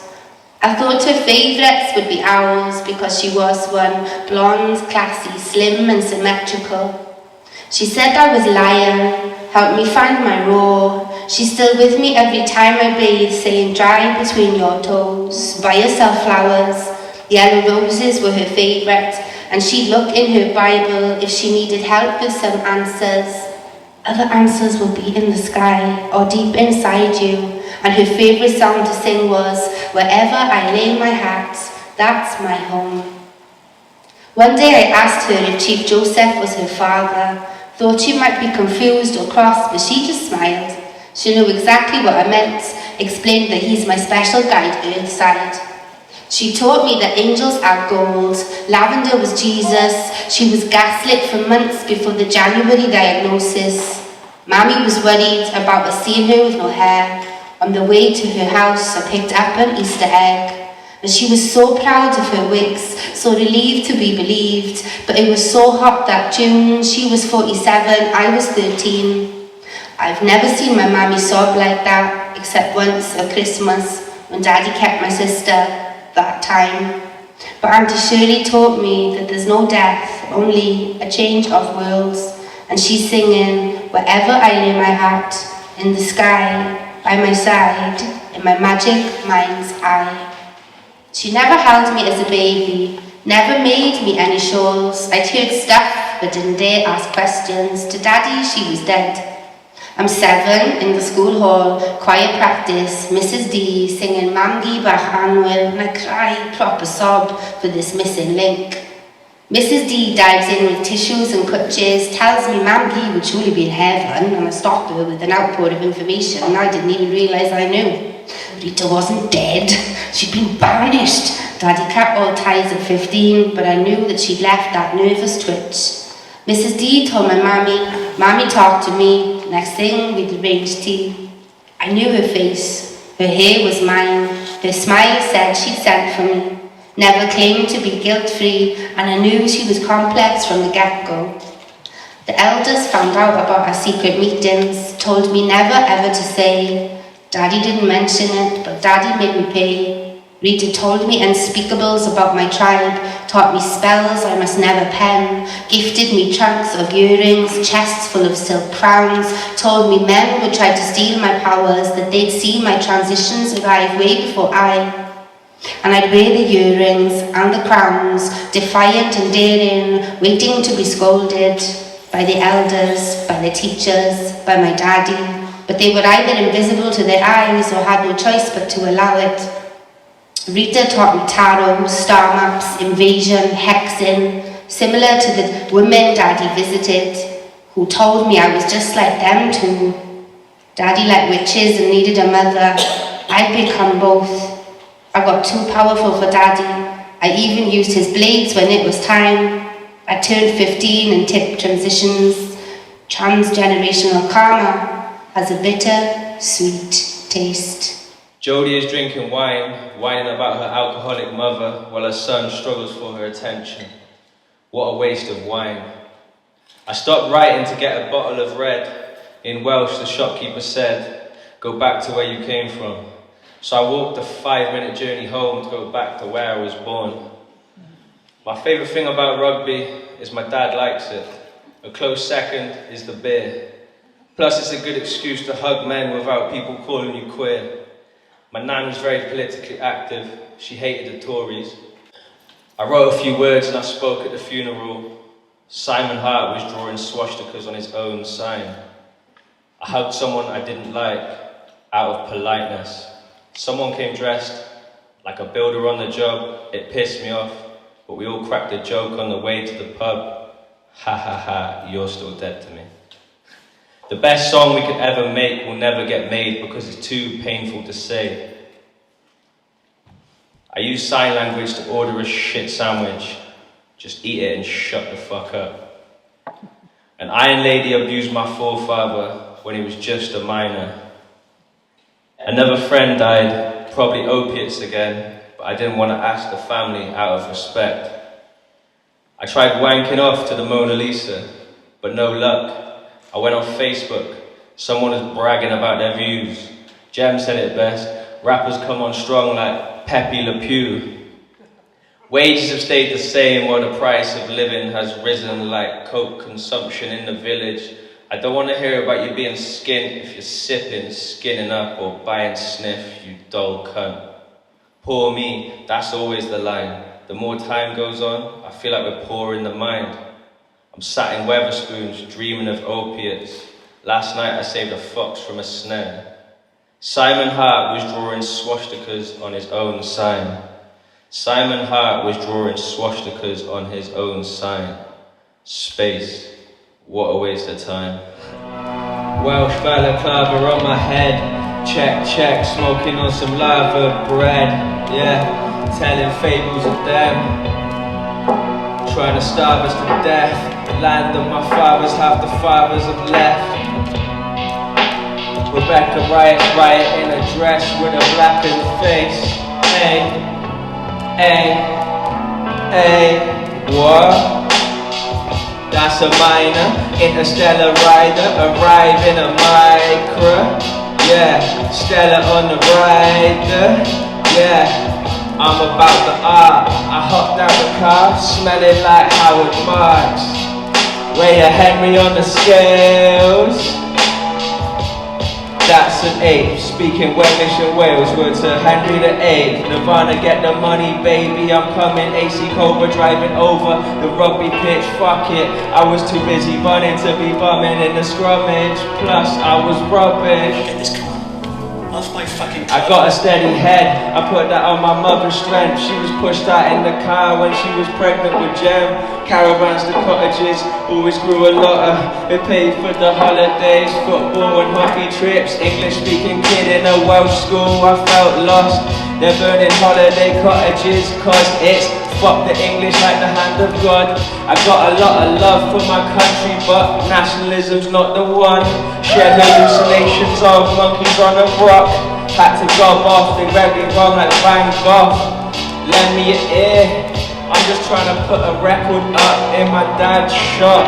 I thought her favourites would be owls because she was one, blonde, classy, slim and symmetrical. She said I was lying, helped me find my roar. She's still with me every time I bathe, saying dry between your toes. Buy yourself flowers. Yellow roses were her favourite, and she'd look in her Bible if she needed help with some answers. Other answers will be in the sky or deep inside you. And her favourite song to sing was, wherever I lay my hat, that's my home. One day I asked her if Chief Joseph was her father, thought she might be confused or cross, but she just smiled. She knew exactly what I meant, explained that he's my special guide earthside. She taught me that angels are gold, lavender was Jesus, she was gaslit for months before the January diagnosis. Mammy was worried about us seeing her with no hair. On the way to her house, I picked up an Easter egg. And she was so proud of her wigs, so relieved to be believed. But it was so hot that June, she was 47, I was 13. I've never seen my mammy sob like that, except once at Christmas, when Daddy kept my sister that time. But Auntie Shirley taught me that there's no death, only a change of worlds. And she's singing, wherever I lay my hat, in the sky, by my side, in my magic mind's eye. She never held me as a baby, never made me any shawls. I'd heard stuff, but didn't dare ask questions. To Daddy, she was dead. I'm 7 in the school hall, choir practice, Mrs. D singing Mamgi Bach Annual, and I cry, proper sob for this missing link. Mrs. D dives in with tissues and crutches, tells me Mamgi would surely be in heaven, and I stop her with an outpour of information I didn't even realise I knew. Rita wasn't dead, she'd been banished. Daddy cut all ties at 15, but I knew that she'd left that nervous twitch. Mrs. D told my mammy talked to me, Next thing, we'd arranged tea. I knew her face. Her hair was mine. Her smile said she'd sent for me. Never claimed to be guilt-free, and I knew she was complex from the get-go. The elders found out about our secret meetings, told me never ever to say. Daddy didn't mention it, but Daddy made me pay. Rita told me unspeakables about my tribe, taught me spells I must never pen, gifted me trunks of earrings, chests full of silk crowns, told me men would try to steal my powers, that they'd see my transitions arrive way before I. And I'd wear the earrings and the crowns, defiant and daring, waiting to be scolded by the elders, by the teachers, by my daddy, but they were either invisible to their eyes or had no choice but to allow it. Rita taught me tarot, star maps, invasion, hexing, similar to the women Daddy visited, who told me I was just like them too. Daddy liked witches and needed a mother. I'd become both. I got too powerful for Daddy. I even used his blades when it was time. I turned 15 and tipped transitions. Transgenerational karma has a bitter, sweet taste. Jodie is drinking wine, whining about her alcoholic mother, while her son struggles for her attention. What a waste of wine. I stopped writing to get a bottle of red. In Welsh, the shopkeeper said, "Go back to where you came from." So I walked a 5-minute journey home to go back to where I was born. My favourite thing about rugby is my dad likes it. A close second is the beer. Plus it's a good excuse to hug men without people calling you queer. My nan was very politically active. She hated the Tories. I wrote a few words and I spoke at the funeral. Simon Hart was drawing swastikas on his own sign. I hugged someone I didn't like out of politeness. Someone came dressed like a builder on the job. It pissed me off, but we all cracked a joke on the way to the pub. Ha ha ha, you're still dead to me. The best song we could ever make will never get made because it's too painful to say. I use sign language to order a shit sandwich. Just eat it and shut the fuck up. An Iron Lady abused my forefather when he was just a minor. Another friend died, probably opiates again, but I didn't want to ask the family out of respect. I tried wanking off to the Mona Lisa, but no luck. I went on Facebook. Someone was bragging about their views. Jem said it best. Rappers come on strong like Pepe Le Pew. Wages have stayed the same while the price of living has risen like coke consumption in the village. I don't want to hear about you being skint if you're sipping, skinning up, or buying sniff, you dull cunt. Poor me, that's always the line. The more time goes on, I feel like we're poor in the mind. I'm sat in Weatherspoons, dreaming of opiates. Last night I saved a fox from a snare. Simon Hart was drawing swastikas on his own sign. Simon Hart was drawing swastikas on his own sign. Space, what a waste of time. Welsh balaclava on my head. Check, check, smoking on some lava bread. Yeah, telling fables of them. Trying to starve us to death. Land of my fathers, half the fathers have left. Rebecca Riot's riot in a dress with a blackened face. Hey, hey, hey, what? That's a minor, interstellar rider, arrive in a micro. Yeah, Stella on the rider. Yeah. I'm about the art. I hopped out the car, smelling like Howard Marks. Weigh a Henry on the scales. That's an 8. Speaking Welsh and Wales, word to Henry the 8th. Nirvana, get the money, baby. I'm coming. AC Cobra driving over the rugby pitch. Fuck it. I was too busy bunning to be bumming in the scrummage. Plus, I was rubbish. Off my fucking I got a steady head, I put that on my mother's strength. She was pushed out in the car when she was pregnant with Jem. Caravans to cottages, always grew a lot of. It paid for the holidays, football and hockey trips. English speaking kid in a Welsh school, I felt lost. They're burning holiday cottages cause it's fuck the English like the hand of God. I got a lot of love for my country, but nationalism's not the one. Shared hallucinations of monkeys on a rock. Had to gob off, they read me wrong like Van Gogh. Lend me your ear, I'm just trying to put a record up in my dad's shop.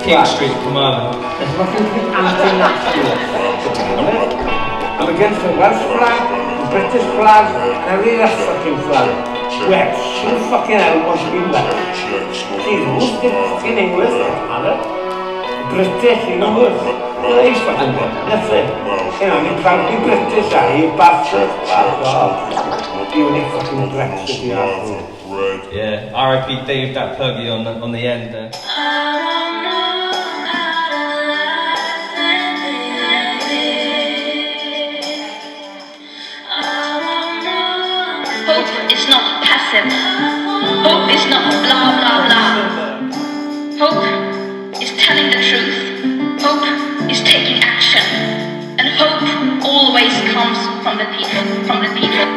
King Street, come on. There's nothing to be anti-nationalist. I'm against the Welsh flag, the British flag, and every other fucking flag. Welsh, who fucking hell wants to be Welsh? Geez, who's the fucking English, doesn't matter. British, English, well, he's fucking good, that's it. You know, you're proudly British, are you bastards? Fuck off. You only fucking Brexit, you asshole. Yeah, R.I.P. Dave, that puggy on the end there. Hope is not passive. Hope is not blah blah blah. Hope is telling the truth. Hope is taking action. And hope always comes from the people. From the people.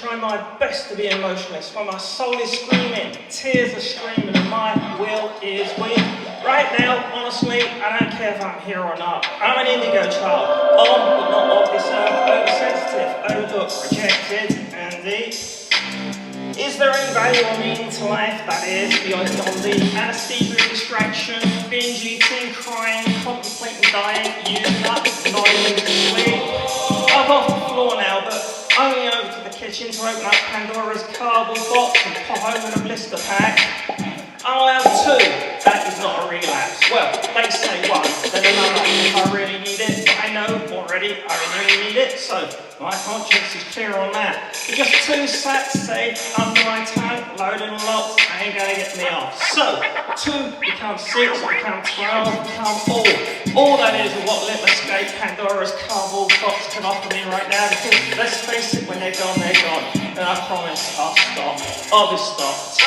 Try my best to be emotionless when my soul is screaming, tears are streaming and my will is weak. Right now, honestly, I don't care if I'm here or not. I'm an indigo child, on but not of this earth, oversensitive, overlooked, rejected, and deep. Is there any value or meaning to life that is beyond the anesthesia and distraction, binge eating, crying, contemplating dying, using up, not even sleep? I'm off the floor now, but only over to the kitchen to open up Pandora's cardboard box and pop open a blister pack. I'm allowed 2. That is not a relapse. Well, they say 1, then another if I really need it. But I know already I really need it, so my conscience is clear on that. But just 2 sats saved under my tongue, loaded and locked, ain't gonna get me off. So, 2 becomes 6, become 12, become 4. All that is what let escape Pandora's cardboard box can offer me right now, because let's face it, when they're gone, and I promise I'll stop. I'll be stopped.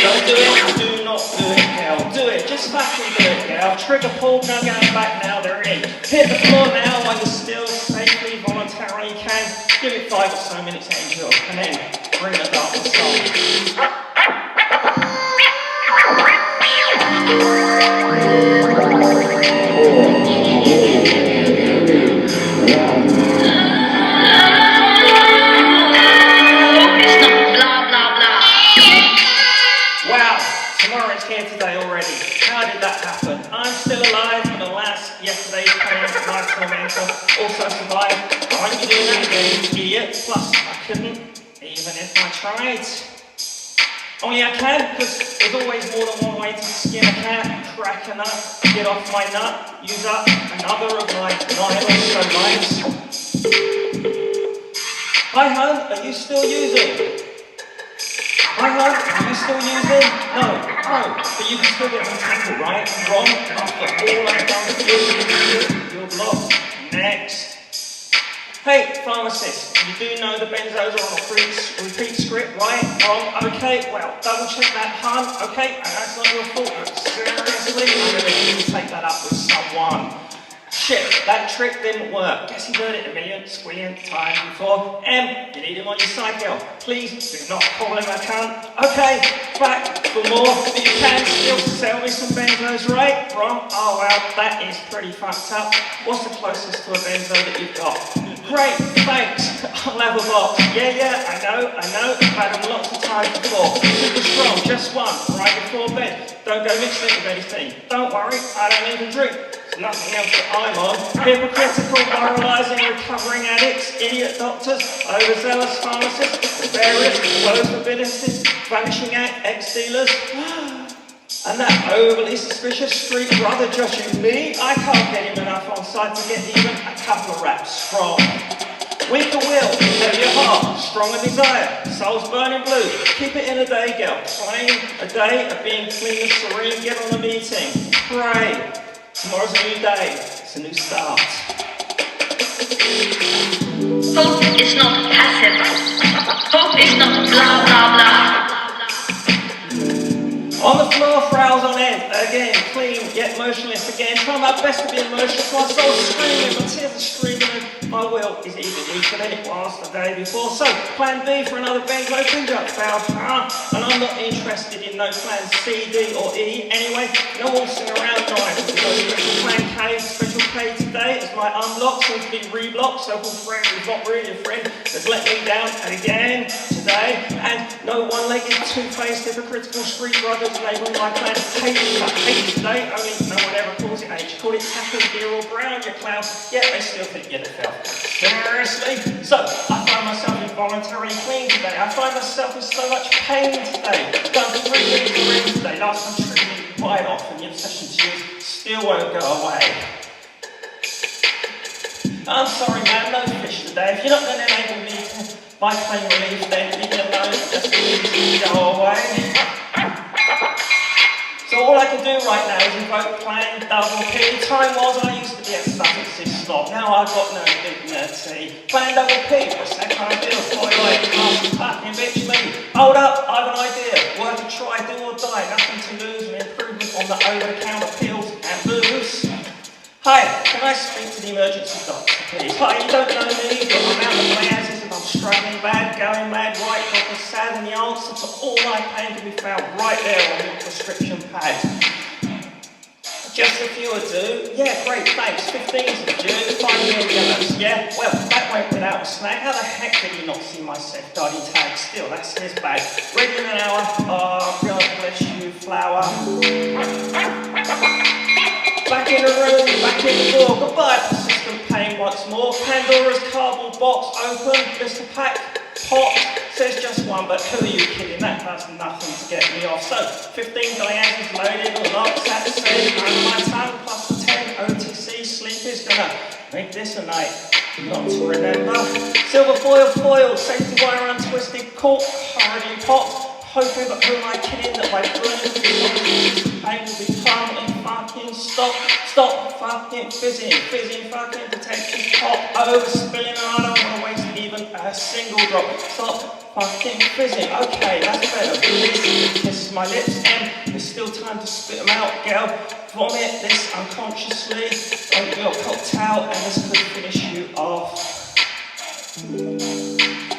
Don't do it, do not do it, gal. Do it, just fucking do it, gal. Trigger pull, no going back now, they're in. Hit the floor now while you still safely, voluntarily can. Give it 5 or so minutes, angel, and then bring the darkness on. Today already. How did that happen? I'm still alive, but alas, yesterday's pain, my tormentor, also survived. I won't be doing that again, you idiot. Plus, I couldn't, even if I tried. Only I can, because there's always more than one way to skin a cat, crack a nut, get off my nut, use up another of my 9 or so lives. Hi, hun, are you still using? Hi, hun, are you still using? No, but you can still get my tangle, right? Wrong, after all I've done for you, you're blocked. Next. Hey, pharmacist, you do know the benzos are on a repeat script, right? Wrong, okay, well, double check that, hun, okay? And that's not your fault, but seriously, I'm gonna need to take that up with someone. Shit, that trick didn't work. Guess you've heard it a million squillion times before. You need him on your side, girl. Please do not call him a cunt. Okay, back for more, but you can still sell me some benzos, right? Wrong? Oh well, that is pretty fucked up. What's the closest to a benzo that you've got? Great, thanks. I'll have a box. Yeah, I know. I've had them lots of times before. Super strong, just one, right before bed. Don't go mixing it with anything. Don't worry, I don't even drink. There's nothing else that I'm on. Hypocritical, moralising, recovering addicts, idiot doctors, overzealous pharmacists, various closed abilities, vanishing act, ex-dealers. And that overly suspicious street brother judging me, I can't get him enough on side to get even a couple of raps strong. Weaker will, heavier heart, stronger desire, soul's burning blue. Keep it in a day, girl. Plain a day of being clean and serene. Get on the meeting. Pray. Tomorrow's a new day. It's a new start. Hope is not passive. Hope is not blah blah blah. On the floor, frowns on end, again, clean, yet motionless again. Trying my best to be emotional, my soul's screaming, my tears are streaming, and my will is even weaker than it was the day before. So, plan B for another bend, no finger foul, and I'm not interested in no plan C, D, or E. Anyway, no waltzing around knives. No special plan K, special K today, as my unlock seems to be reblocked. So-called friend who's not really a friend, has let me down again today. And no one-legged, two-faced, hypocritical street brothers labelling my plan H today. Only no one ever calls it H. Call it tackle, gear, or brown, you clown. Yet they still think you're the fell. Seriously? So, I find myself involuntarily clean today. I find myself in so much pain today. Done 3 weeks already today. Last time tripping me quite off, and the obsession to use still won't go away. I'm sorry, man, no fish today. If you're not going to enable me to my claim relief, then leave me alone. Just leave me go away. So all I can do right now is invoke plan double P. Time was I used to be a Sussex's snob, now I've got no dignity. Plan double P, what's that kind of deal? Twilight, fucking bitch me. Hold up, I have an idea. Worth a try, do or die. Nothing to lose, an improvement on the over-the-counter pills and booze. Hi, can I speak to the emergency doctor, please? Hi, you don't know me, but I'm out of my asses and I'm struggling bad, going mad, right, proper sad, and the answer to all my pain can be found right there on your prescription pad. Just a few will do. Yeah, great, thanks. 15's are due, 5 million yellows. Yeah, well, that went without a snag. How the heck did you not see my safeguarding tag? Still, that's his bag. Ready in an hour. Oh, God bless you, flower. Back in the room, back in the door. Goodbye, persistent pain once more. Pandora's cardboard box open. Mr. Pack, pop. Says just one, but who are you kidding? That does nothing to get me off. So, 15 diagonals loaded, or locks at the sea. Under my tongue, plus the 10 OTC. Sleep is gonna make this a night not to remember. Silver foil, safety wire untwisted, cork, hurriedly popped. Hoping, but who am I kidding, that my brilliant pain will be permanently fucking stop, fucking fizzing, fucking detections pop, overspilling, and I don't want to waste even a single drop. Stop fucking fizzing. Okay, that's better. Release, kiss my lips, and there's still time to spit them out, girl. Vomit this unconsciously on your cocktail, and this could finish you off.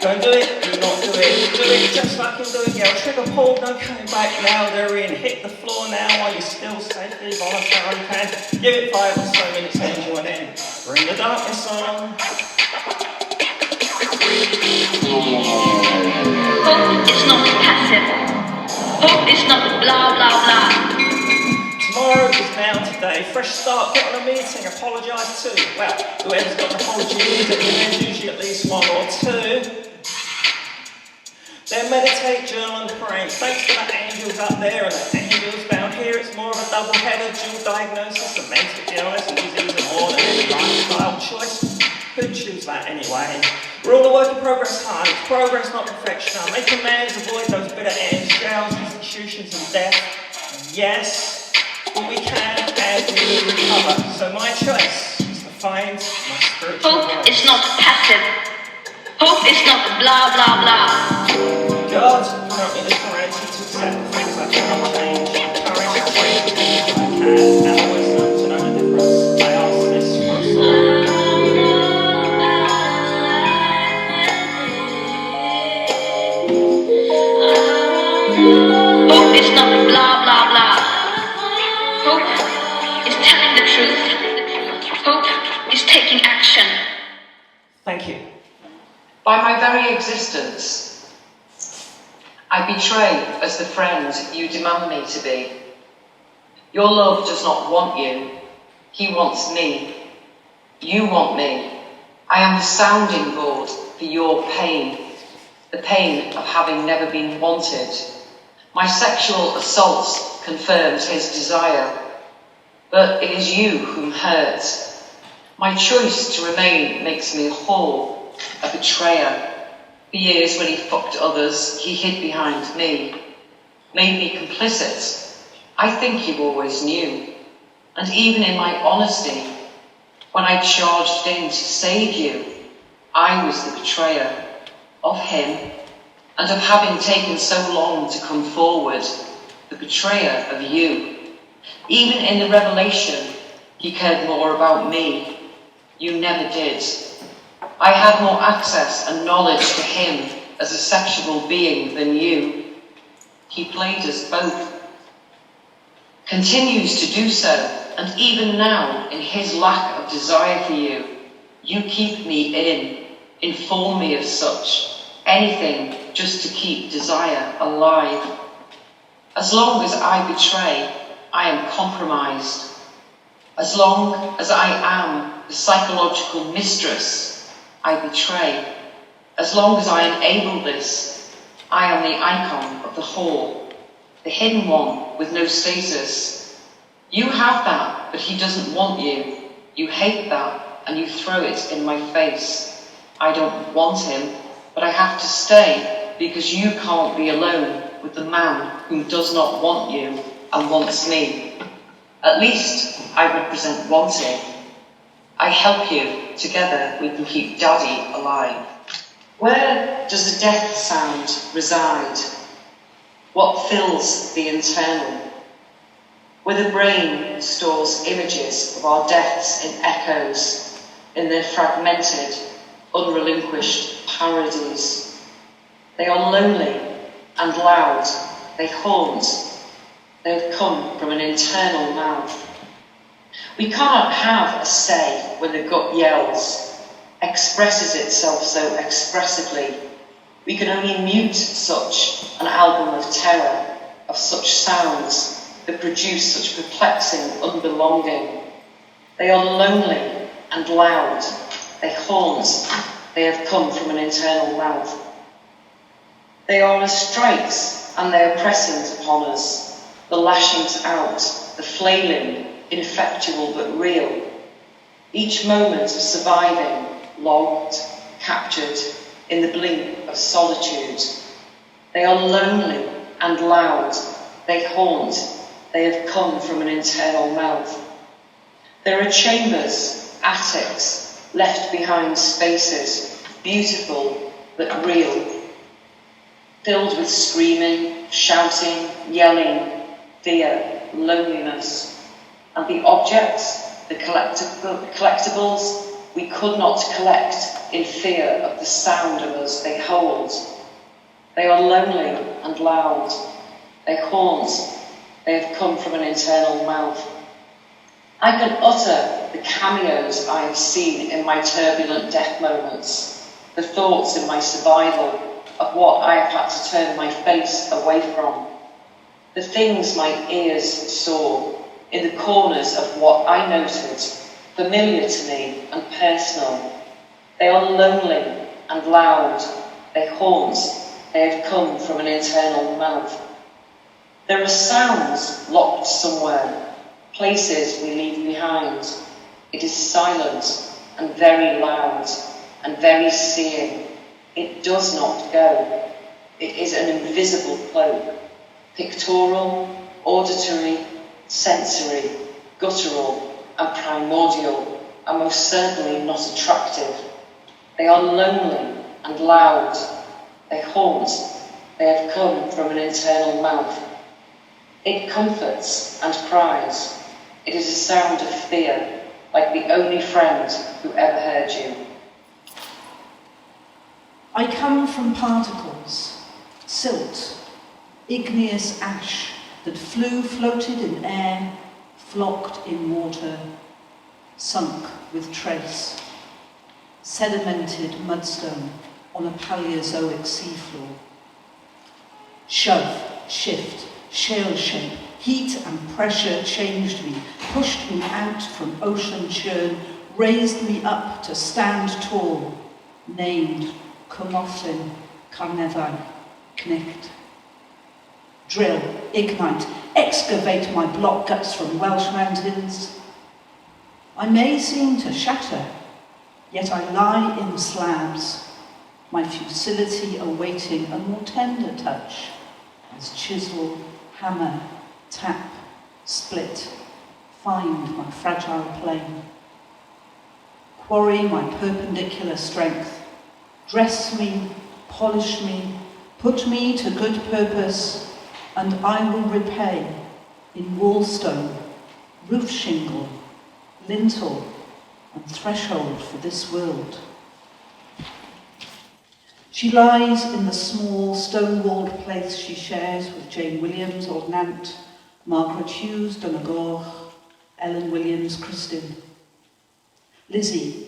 Don't do it, do not do it. Do it, just fucking do it, girl. Trigger pull, no coming back now. They're in. Hit the floor now while you're still safely voluntarily can. Give it 5 or so minutes, angel, and then bring the darkness on. Hope is not passive. Hope is not blah blah blah. Tomorrow is now today. Fresh start, get on a meeting, apologise to. Well, whoever's got an apology needs it, and there's usually at least 1 or 2. Then meditate, journal and pray. Thanks to the angels up there and the angels down here. It's more of a double-headed dual diagnosis of mental illness and disease and more than any lifestyle choice. Who'd choose that anyway? We're all a work in progress, hon. It's progress, not perfection. Make amends, avoid those bitter ends, jails, institutions and death. Yes, but we can and we will recover. So my choice is to find my spiritual Hope is not passive. Hope is not blah blah blah. God, grant me the courage to accept the things I cannot change, courage to change the things I can, and wisdom to know the difference. I ask this for us all. Hope is not blah blah blah. Hope is telling the truth. Hope is taking action. Thank you. By my very existence, I betray as the friend you demand me to be. Your love does not want you, he wants me. You want me. I am the sounding board for your pain, the pain of having never been wanted. My sexual assault confirms his desire, but it is you whom hurts. My choice to remain makes me a whore, a betrayer. For years when he fucked others, he hid behind me, made me complicit. I think you always knew. And even in my honesty, when I charged in to save you, I was the betrayer of him and of having taken so long to come forward. the betrayer of you. Even in the revelation, he cared more about me. You never did. I had more access and knowledge to him as a sexual being than you. He played us both. Continues to do so, and even now, in his lack of desire for you, you keep me inform me of such, anything just to keep desire alive. As long as I betray, I am compromised. As long as I am the psychological mistress, I betray. As long as I enable this, I am the icon of the whore, the hidden one with no status. You have that, but he doesn't want you. You hate that, and you throw it in my face. I don't want him, but I have to stay because you can't be alone with the man who does not want you and wants me. At least I represent wanting. I help you. Together we can keep Daddy alive. Where does the death sound reside? What fills the internal? Where the brain stores images of our deaths in echoes, in their fragmented, unrelinquished parodies. They are lonely and loud. They haunt. They have come from an internal mouth. We cannot have a say when the gut yells, expresses itself so expressively. We can only mute such an album of terror, of such sounds that produce such perplexing unbelonging. They are lonely and loud. They haunt. They have come from an internal mouth. They are as strikes, and they are present upon us. The lashings out, the flailing, ineffectual but real. Each moment of surviving, logged, captured, in the blink of solitude. They are lonely and loud. They haunt. They have come from an internal mouth. There are chambers, attics, left behind spaces, beautiful but real, filled with screaming, shouting, yelling, fear, loneliness, and the objects, the collectibles, we could not collect in fear of the sound of us they hold. They are lonely and loud. They haunt. They have come from an internal mouth. I can utter the cameos I have seen in my turbulent death moments, the thoughts in my survival of what I have had to turn my face away from, the things my ears saw in the corners of what I noted, familiar to me and personal. They are lonely and loud. They haunt. They have come from an internal mouth. There are sounds locked somewhere, places we leave behind. It is silent and very loud and very seeing. It does not go. It is an invisible cloak, pictorial, auditory, sensory, guttural and primordial, and most certainly not attractive. They are lonely and loud. They haunt. They have come from an internal mouth. It comforts and cries. It is a sound of fear, like the only friend who ever heard you. I come from particles, silt, igneous ash that floated in air, flocked in water, sunk with trace, sedimented mudstone on a Paleozoic seafloor. Shove, shift, shale shape, heat and pressure changed me, pushed me out from ocean churn, raised me up to stand tall, named Cymothin Carneddau, Knicht. Drill, ignite, excavate my block guts from Welsh mountains. I may seem to shatter, yet I lie in slabs, my futility awaiting a more tender touch, as chisel, hammer, tap, split, find my fragile plane. Quarry my perpendicular strength, dress me, polish me, put me to good purpose, and I will repay in wallstone, roof shingle, lintel, and threshold for this world. She lies in the small stone-walled place she shares with Jane Williams, Old Nant, Margaret Hughes, Donegal, Ellen Williams, Kristin. Lizzie,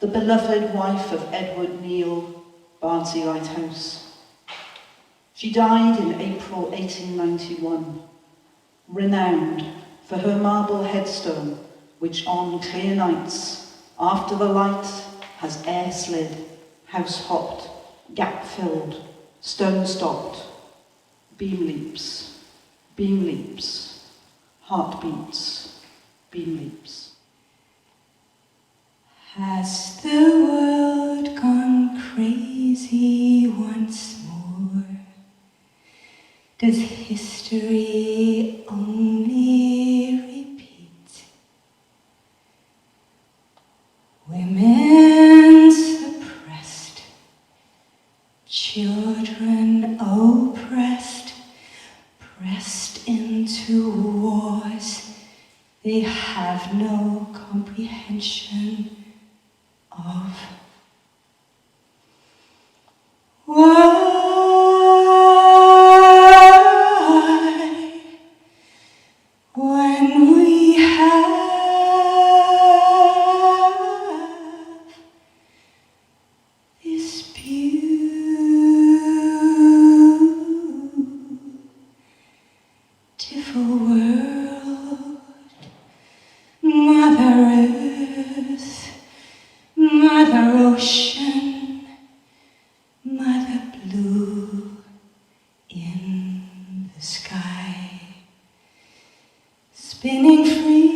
the beloved wife of Edward Neal, Barnsley Lighthouse. She died in April 1891, renowned for her marble headstone, which on clear nights, after the light has air slid, house hopped, gap filled, stone stopped, beam leaps, heartbeats, beam leaps. Has the world gone crazy once more? Does history only repeat? Women suppressed, children oppressed, pressed into wars they have no comprehension of. Why, when we have this beautiful world, Mother Earth, Mother Ocean, Mother Blue in the sky, spinning free,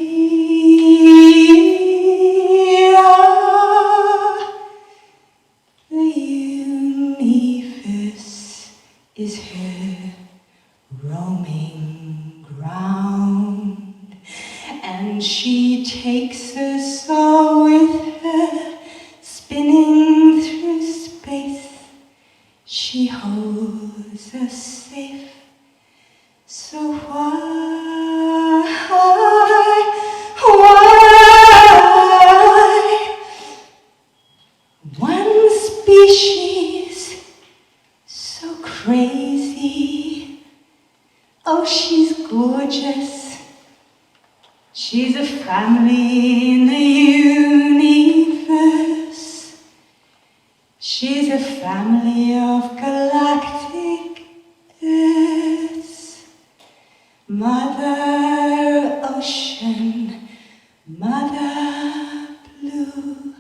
the universe is her roaming ground, and she takes us all with her, spinning through space. She holds us safe. So why, one species so crazy? Oh, she's gorgeous. She's a family in the universe. She's a family of galactic Earths. Mother Ocean, Mother Blue,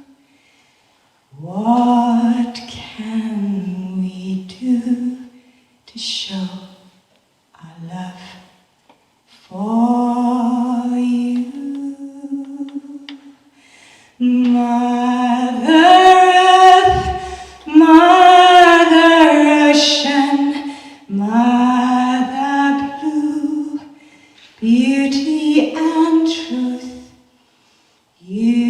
what can we do to show our love for you? Mother Earth, Mother Ocean, Mother Blue, beauty and truth, you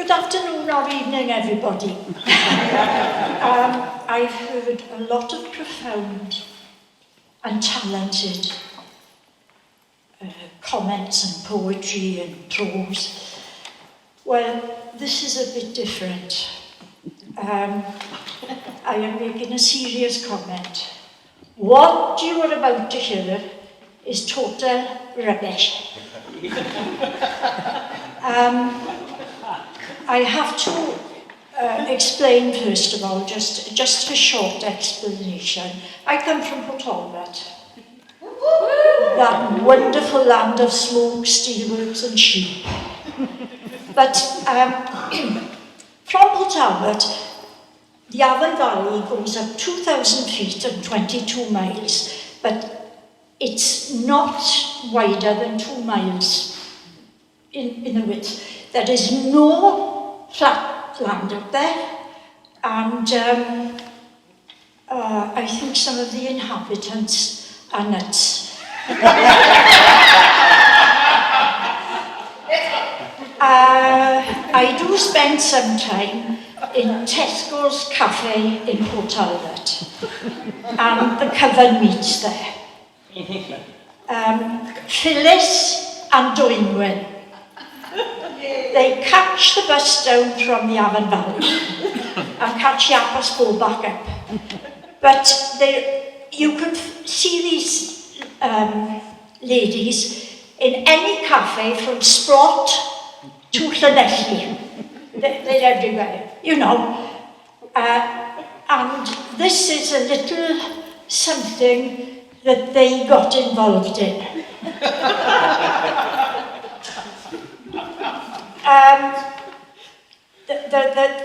Good afternoon or evening, everybody. I've heard a lot of profound and talented comments and poetry and prose. Well, this is a bit different. I am making a serious comment. What you are about to hear is total rubbish. I have to explain first of all, just a short explanation. I come from Port Talbot, that wonderful land of smoke, steelworks and sheep. But from Port Talbot, the Avon Valley goes up 2,000 feet and 22 miles, but it's not wider than 2 miles in the width. There is no flat land up there, and I think some of the inhabitants are nuts. I do spend some time in Tesco's cafe in Port Talbot, and the coven meets there. Phyllis and Dwynwen. They catch the bus down from the Avon Valley and catch the Apple back up. But you can see these ladies in any cafe from Sprott to Llanelli. They're everywhere, you know. And this is a little something that they got involved in.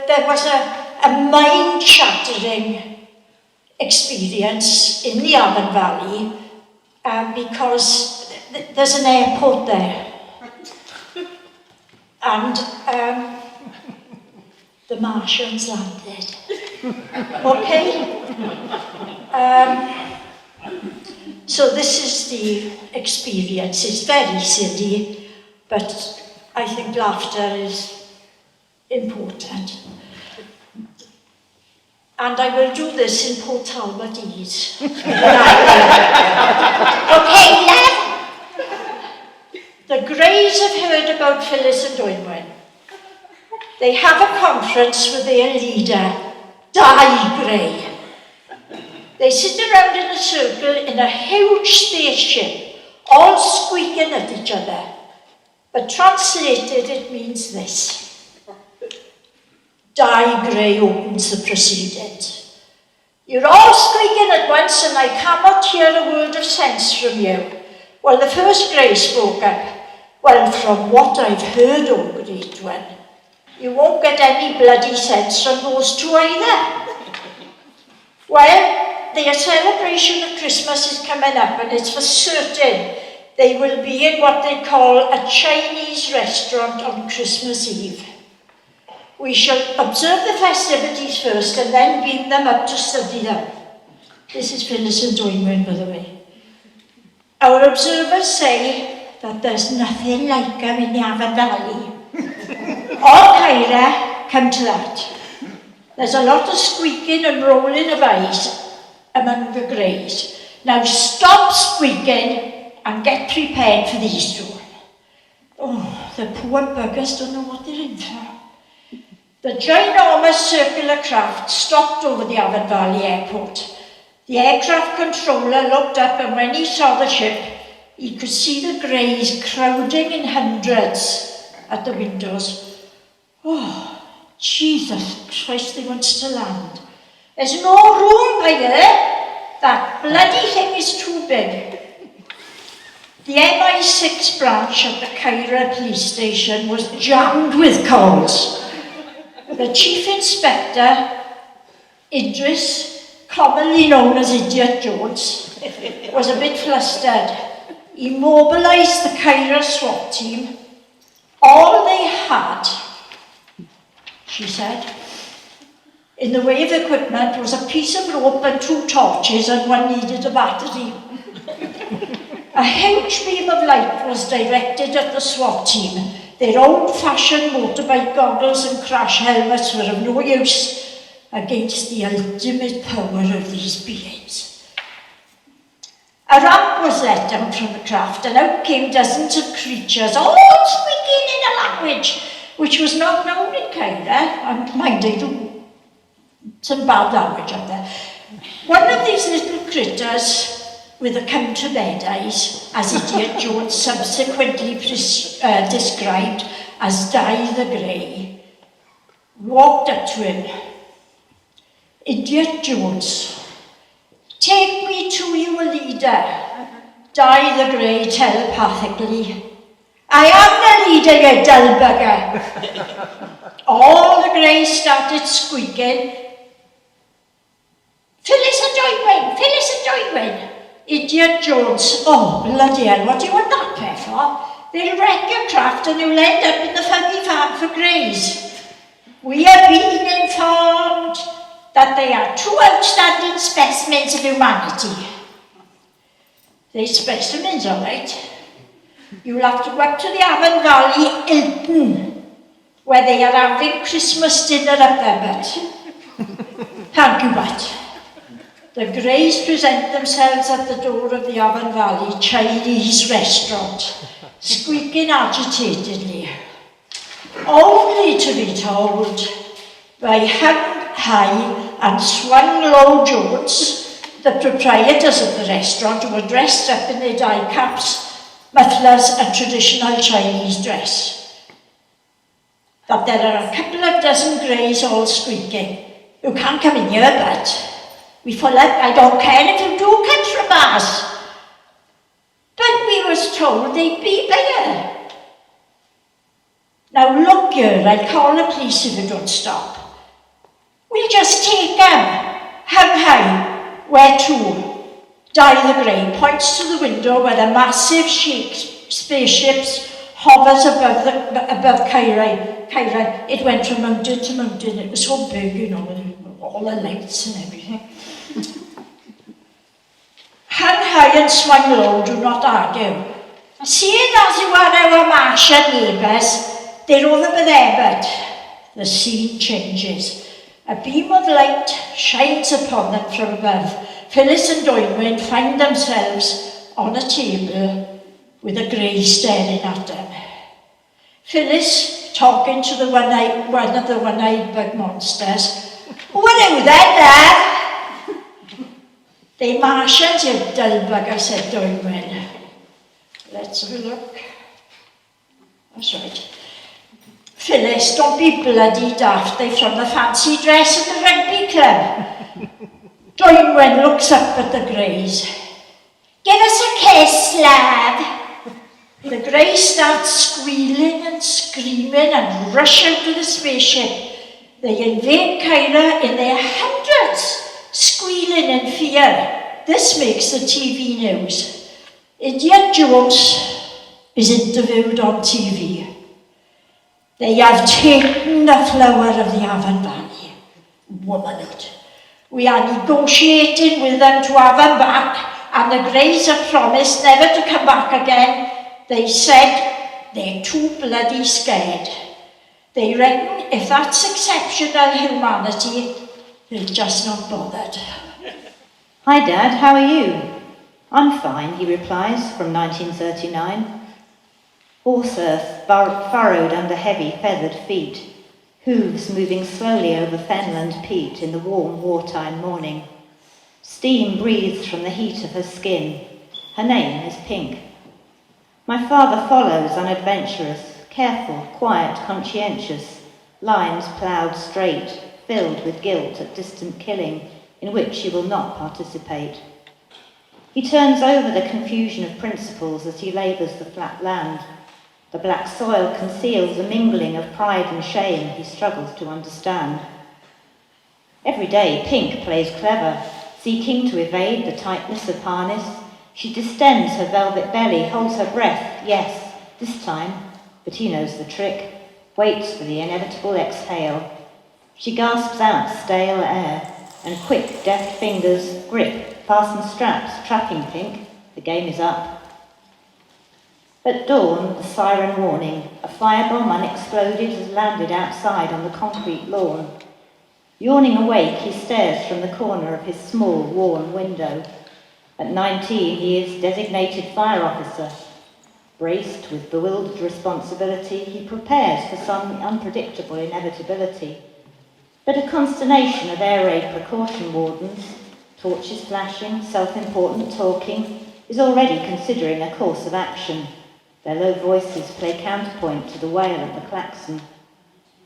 There was a mind-shattering experience in the Avon Valley because there's an airport there. And the Martians landed. Okay? So this is the experience. It's very silly, but I think laughter is important. And I will do this in Port Talbotese. Okay, love? The Greys have heard about Phyllis and Dwynwen. They have a conference with their leader, Di Grey. They sit around in a circle in a huge spaceship, all squeaking at each other. But translated, it means this. Di Grey opens the proceedings. You're all squeaking at once and I cannot hear a word of sense from you. Well, the first Grey spoke up. Well, from what I've heard, oh great one, you won't get any bloody sense from those two either. Well, their celebration of Christmas is coming up and it's for certain they will be in what they call a Chinese restaurant on Christmas Eve. We shall observe the festivities first and then beam them up to study them. This is Phyllis and Dwynwen, by the way. Our observers say that there's nothing like them in the Avon Valley. All Caira come to that. There's a lot of squeaking and rolling of eyes among the Greys. Now stop squeaking and get prepared for these two. Oh, the poor buggers don't know what they're in for. The ginormous circular craft stopped over the Avon Valley airport. The aircraft controller looked up and when he saw the ship, he could see the Greys crowding in hundreds at the windows. Oh, Jesus Christ, they want to land. There's no room by there. That bloody thing is too big. The MI6 branch at the Caira police station was jammed with calls. The chief inspector, Idris, commonly known as Idiot Jones, was a bit flustered. He mobilised the Caira SWAT team. All they had, she said, in the way of equipment was a piece of rope and 2 torches and one needed a battery. A huge beam of light was directed at the SWAT team. Their old-fashioned motorbike goggles and crash helmets were of no use against the ultimate power of these beings. A ramp was let down from the craft, and out came dozens of creatures, all speaking in a language which was not known in Cairo, and mind, they do some bad language out there. One of these little critters, with the come-to-bed eyes, as Idiot Jones subsequently described as Di the Grey, walked up to him. Idiot Jones, take me to your leader, Di the Grey telepathically. I am the leader, you dull bugger. All the Greys started squeaking. Phyllis and Joydwyn, Phyllis and Joydwyn. Idiot Jones, oh bloody hell, what do you want that pair for? They'll wreck your craft and you'll end up in the funny farm for Greys. We have been informed that they are two outstanding specimens of humanity. They're specimens, all right. You'll have to go up to the Avon Valley Hilton, where they are having Christmas dinner up there, but thank you, but. The Greys present themselves at the door of the Avon Valley Chinese restaurant, squeaking agitatedly, only to be told by Hung High and Swung Low Jones, the proprietors of the restaurant, who were dressed up in their dye caps, mufflers and traditional Chinese dress, that there are a couple of dozen Greys all squeaking. You can't come in here, but we full up, I don't care if you do come from Mars. But we was told they'd be bigger. Now look here, I'll call the police if you don't stop. We'll just take them. Hung High, where to? Di the Grey points to the window where the massive spaceships hovers above Cairo. It went from mountain to mountain. It was so big, you know, all the lights and everything. Hung High and Swung Low do not argue. Seeing as you are our Martian neighbours, they're over there, but the scene changes. A beam of light shines upon them from above. Phyllis and Joydwyn find themselves on a table with a Grey staring at them. Phyllis talking to one of the one-eyed bug monsters. What are you there? They Martians, you dull bugger, said Joydwyn. Let's have a look. That's right. Phyllis, don't be bloody daft. They're from the fancy dress at the rugby club. Joydwyn looks up at the Greys. Give us a kiss, lad. The Greys start squealing and screaming and rush out of the spaceship. They invade Cairo in their hundreds, squealing in fear. This makes the TV news. Idiot Jones is interviewed on TV. They have taken the flower of the Avon Valley. Womanhood. We are negotiating with them to have them back, and the Greys have promised never to come back again. They said they're too bloody scared. They reckon if that's exceptional humanity, they're just not bothered. Hi Dad, how are you? I'm fine, he replies, from 1939. Horse earth furrowed under heavy feathered feet, hooves moving slowly over fenland peat in the warm wartime morning. Steam breathes from the heat of her skin. Her name is Pink. My father follows unadventurous, careful, quiet, conscientious, lines ploughed straight, filled with guilt at distant killing, in which he will not participate. He turns over the confusion of principles as he labours the flat land. The black soil conceals a mingling of pride and shame he struggles to understand. Every day Pink plays clever, seeking to evade the tightness of harness. She distends her velvet belly, holds her breath, yes, this time, but he knows the trick, waits for the inevitable exhale. She gasps out stale air, and quick, deft fingers grip, fasten straps, trapping Pink. The game is up. At dawn, the siren warning, a firebomb unexploded has landed outside on the concrete lawn. Yawning awake, he stares from the corner of his small, worn window. At 19, he is designated fire officer. Braced with bewildered responsibility, he prepares for some unpredictable inevitability. But a consternation of air raid precaution wardens, torches flashing, self-important talking, is already considering a course of action. Their low voices play counterpoint to the wail of the klaxon.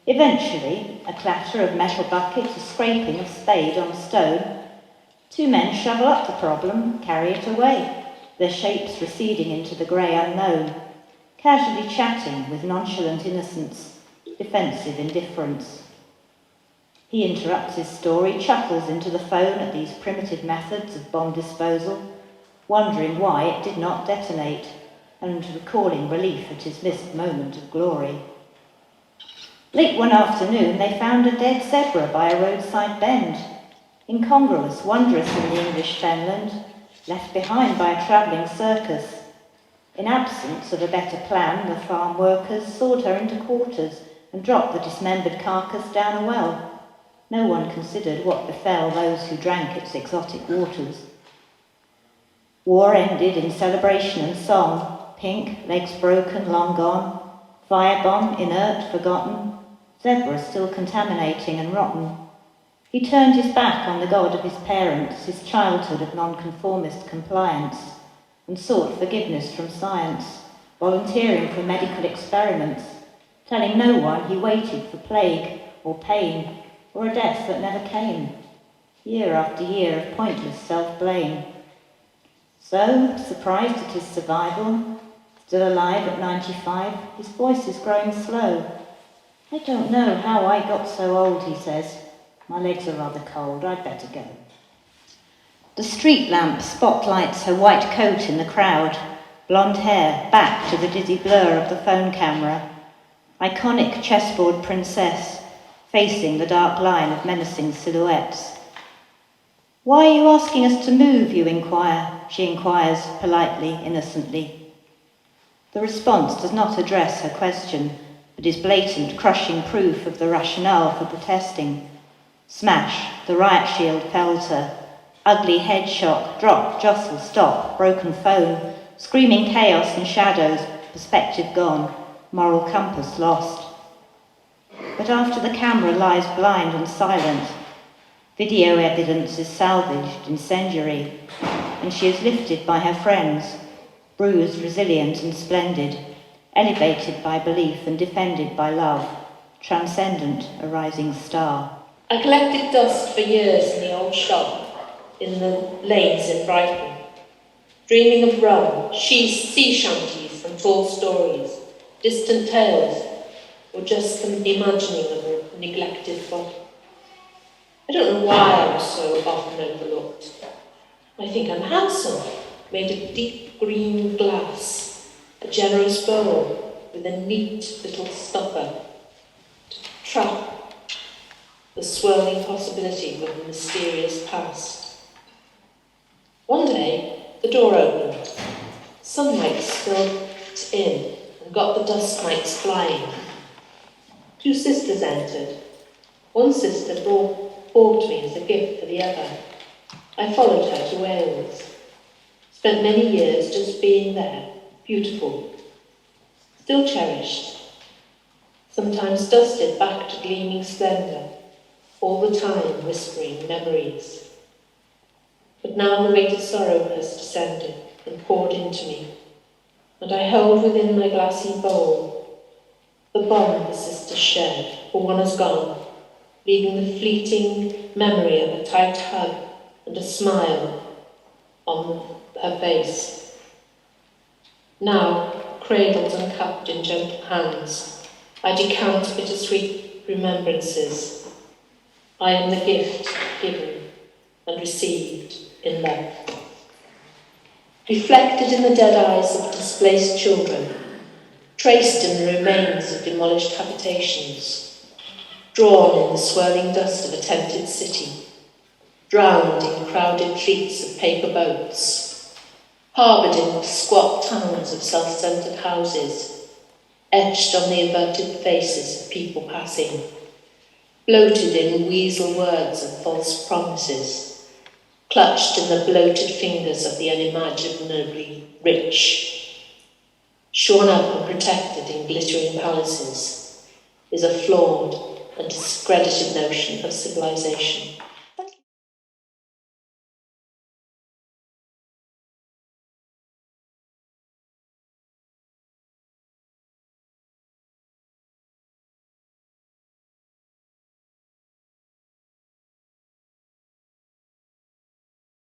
Eventually, a clatter of metal buckets, a scraping of spade on stone. Two men shovel up the problem, carry it away, their shapes receding into the grey unknown, casually chatting with nonchalant innocence, defensive indifference. He interrupts his story, chuckles into the phone at these primitive methods of bomb disposal, wondering why it did not detonate, and recalling relief at his missed moment of glory. Late one afternoon, they found a dead zebra by a roadside bend. Incongruous, wondrous in the English fenland, left behind by a travelling circus. In absence of a better plan, the farm workers sawed her into quarters and dropped the dismembered carcass down a well. No one considered what befell those who drank its exotic waters. War ended in celebration and song. Pink, legs broken, long gone. Firebomb, inert, forgotten. Zebra still contaminating and rotten. He turned his back on the God of his parents, his childhood of nonconformist compliance, and sought forgiveness from science, volunteering for medical experiments, telling no one he waited for plague or pain or a death that never came, year after year of pointless self-blame. So, surprised at his survival, still alive at 95, his voice is growing slow. I don't know how I got so old, he says. My legs are rather cold, I'd better go. The street lamp spotlights her white coat in the crowd, blonde hair back to the dizzy blur of the phone camera. Iconic chessboard princess, facing the dark line of menacing silhouettes. Why are you asking us to move, you inquire? She inquires politely, innocently. The response does not address her question, but is blatant, crushing proof of the rationale for protesting. Smash, the riot shield fells her. Ugly head shock, drop, jostle, stop, broken phone, screaming chaos and shadows, perspective gone, moral compass lost. But after the camera lies blind and silent, video evidence is salvaged, incendiary, and she is lifted by her friends, bruised, resilient and splendid, elevated by belief and defended by love, transcendent, a rising star. I collected dust for years in the old shop, in the lanes in Brighton, dreaming of rum, sea shanties and tall stories, distant tales, or just the imagining of a neglected body. I don't know why I was so often overlooked. I think I'm handsome, made of deep green glass, a generous bowl with a neat little stopper to trap the swirling possibility of a mysterious past. One day, the door opened. Sunlight spilled in and got the dust mites flying. Two sisters entered. One sister bought me as a gift for the other. I followed her to Wales. Spent many years just being there, beautiful. Still cherished. Sometimes dusted back to gleaming splendour, all the time whispering memories. But now the weight of sorrow has descended and poured into me, and I hold within my glassy bowl the bond the sisters shared, for one has gone, leaving the fleeting memory of a tight hug and a smile on her face. Now, cradled and cupped in gentle hands, I decant bittersweet remembrances. I am the gift given and received in love. Reflected in the dead eyes of displaced children, traced in the remains of demolished habitations, drawn in the swirling dust of a tented city, drowned in crowded fleets of paper boats. harboured in squat towns of self-centred houses, etched on the averted faces of people passing, bloated in weasel words and false promises, clutched in the bloated fingers of the unimaginably rich, shorn up and protected in glittering palaces, is a flawed and discredited notion of civilization.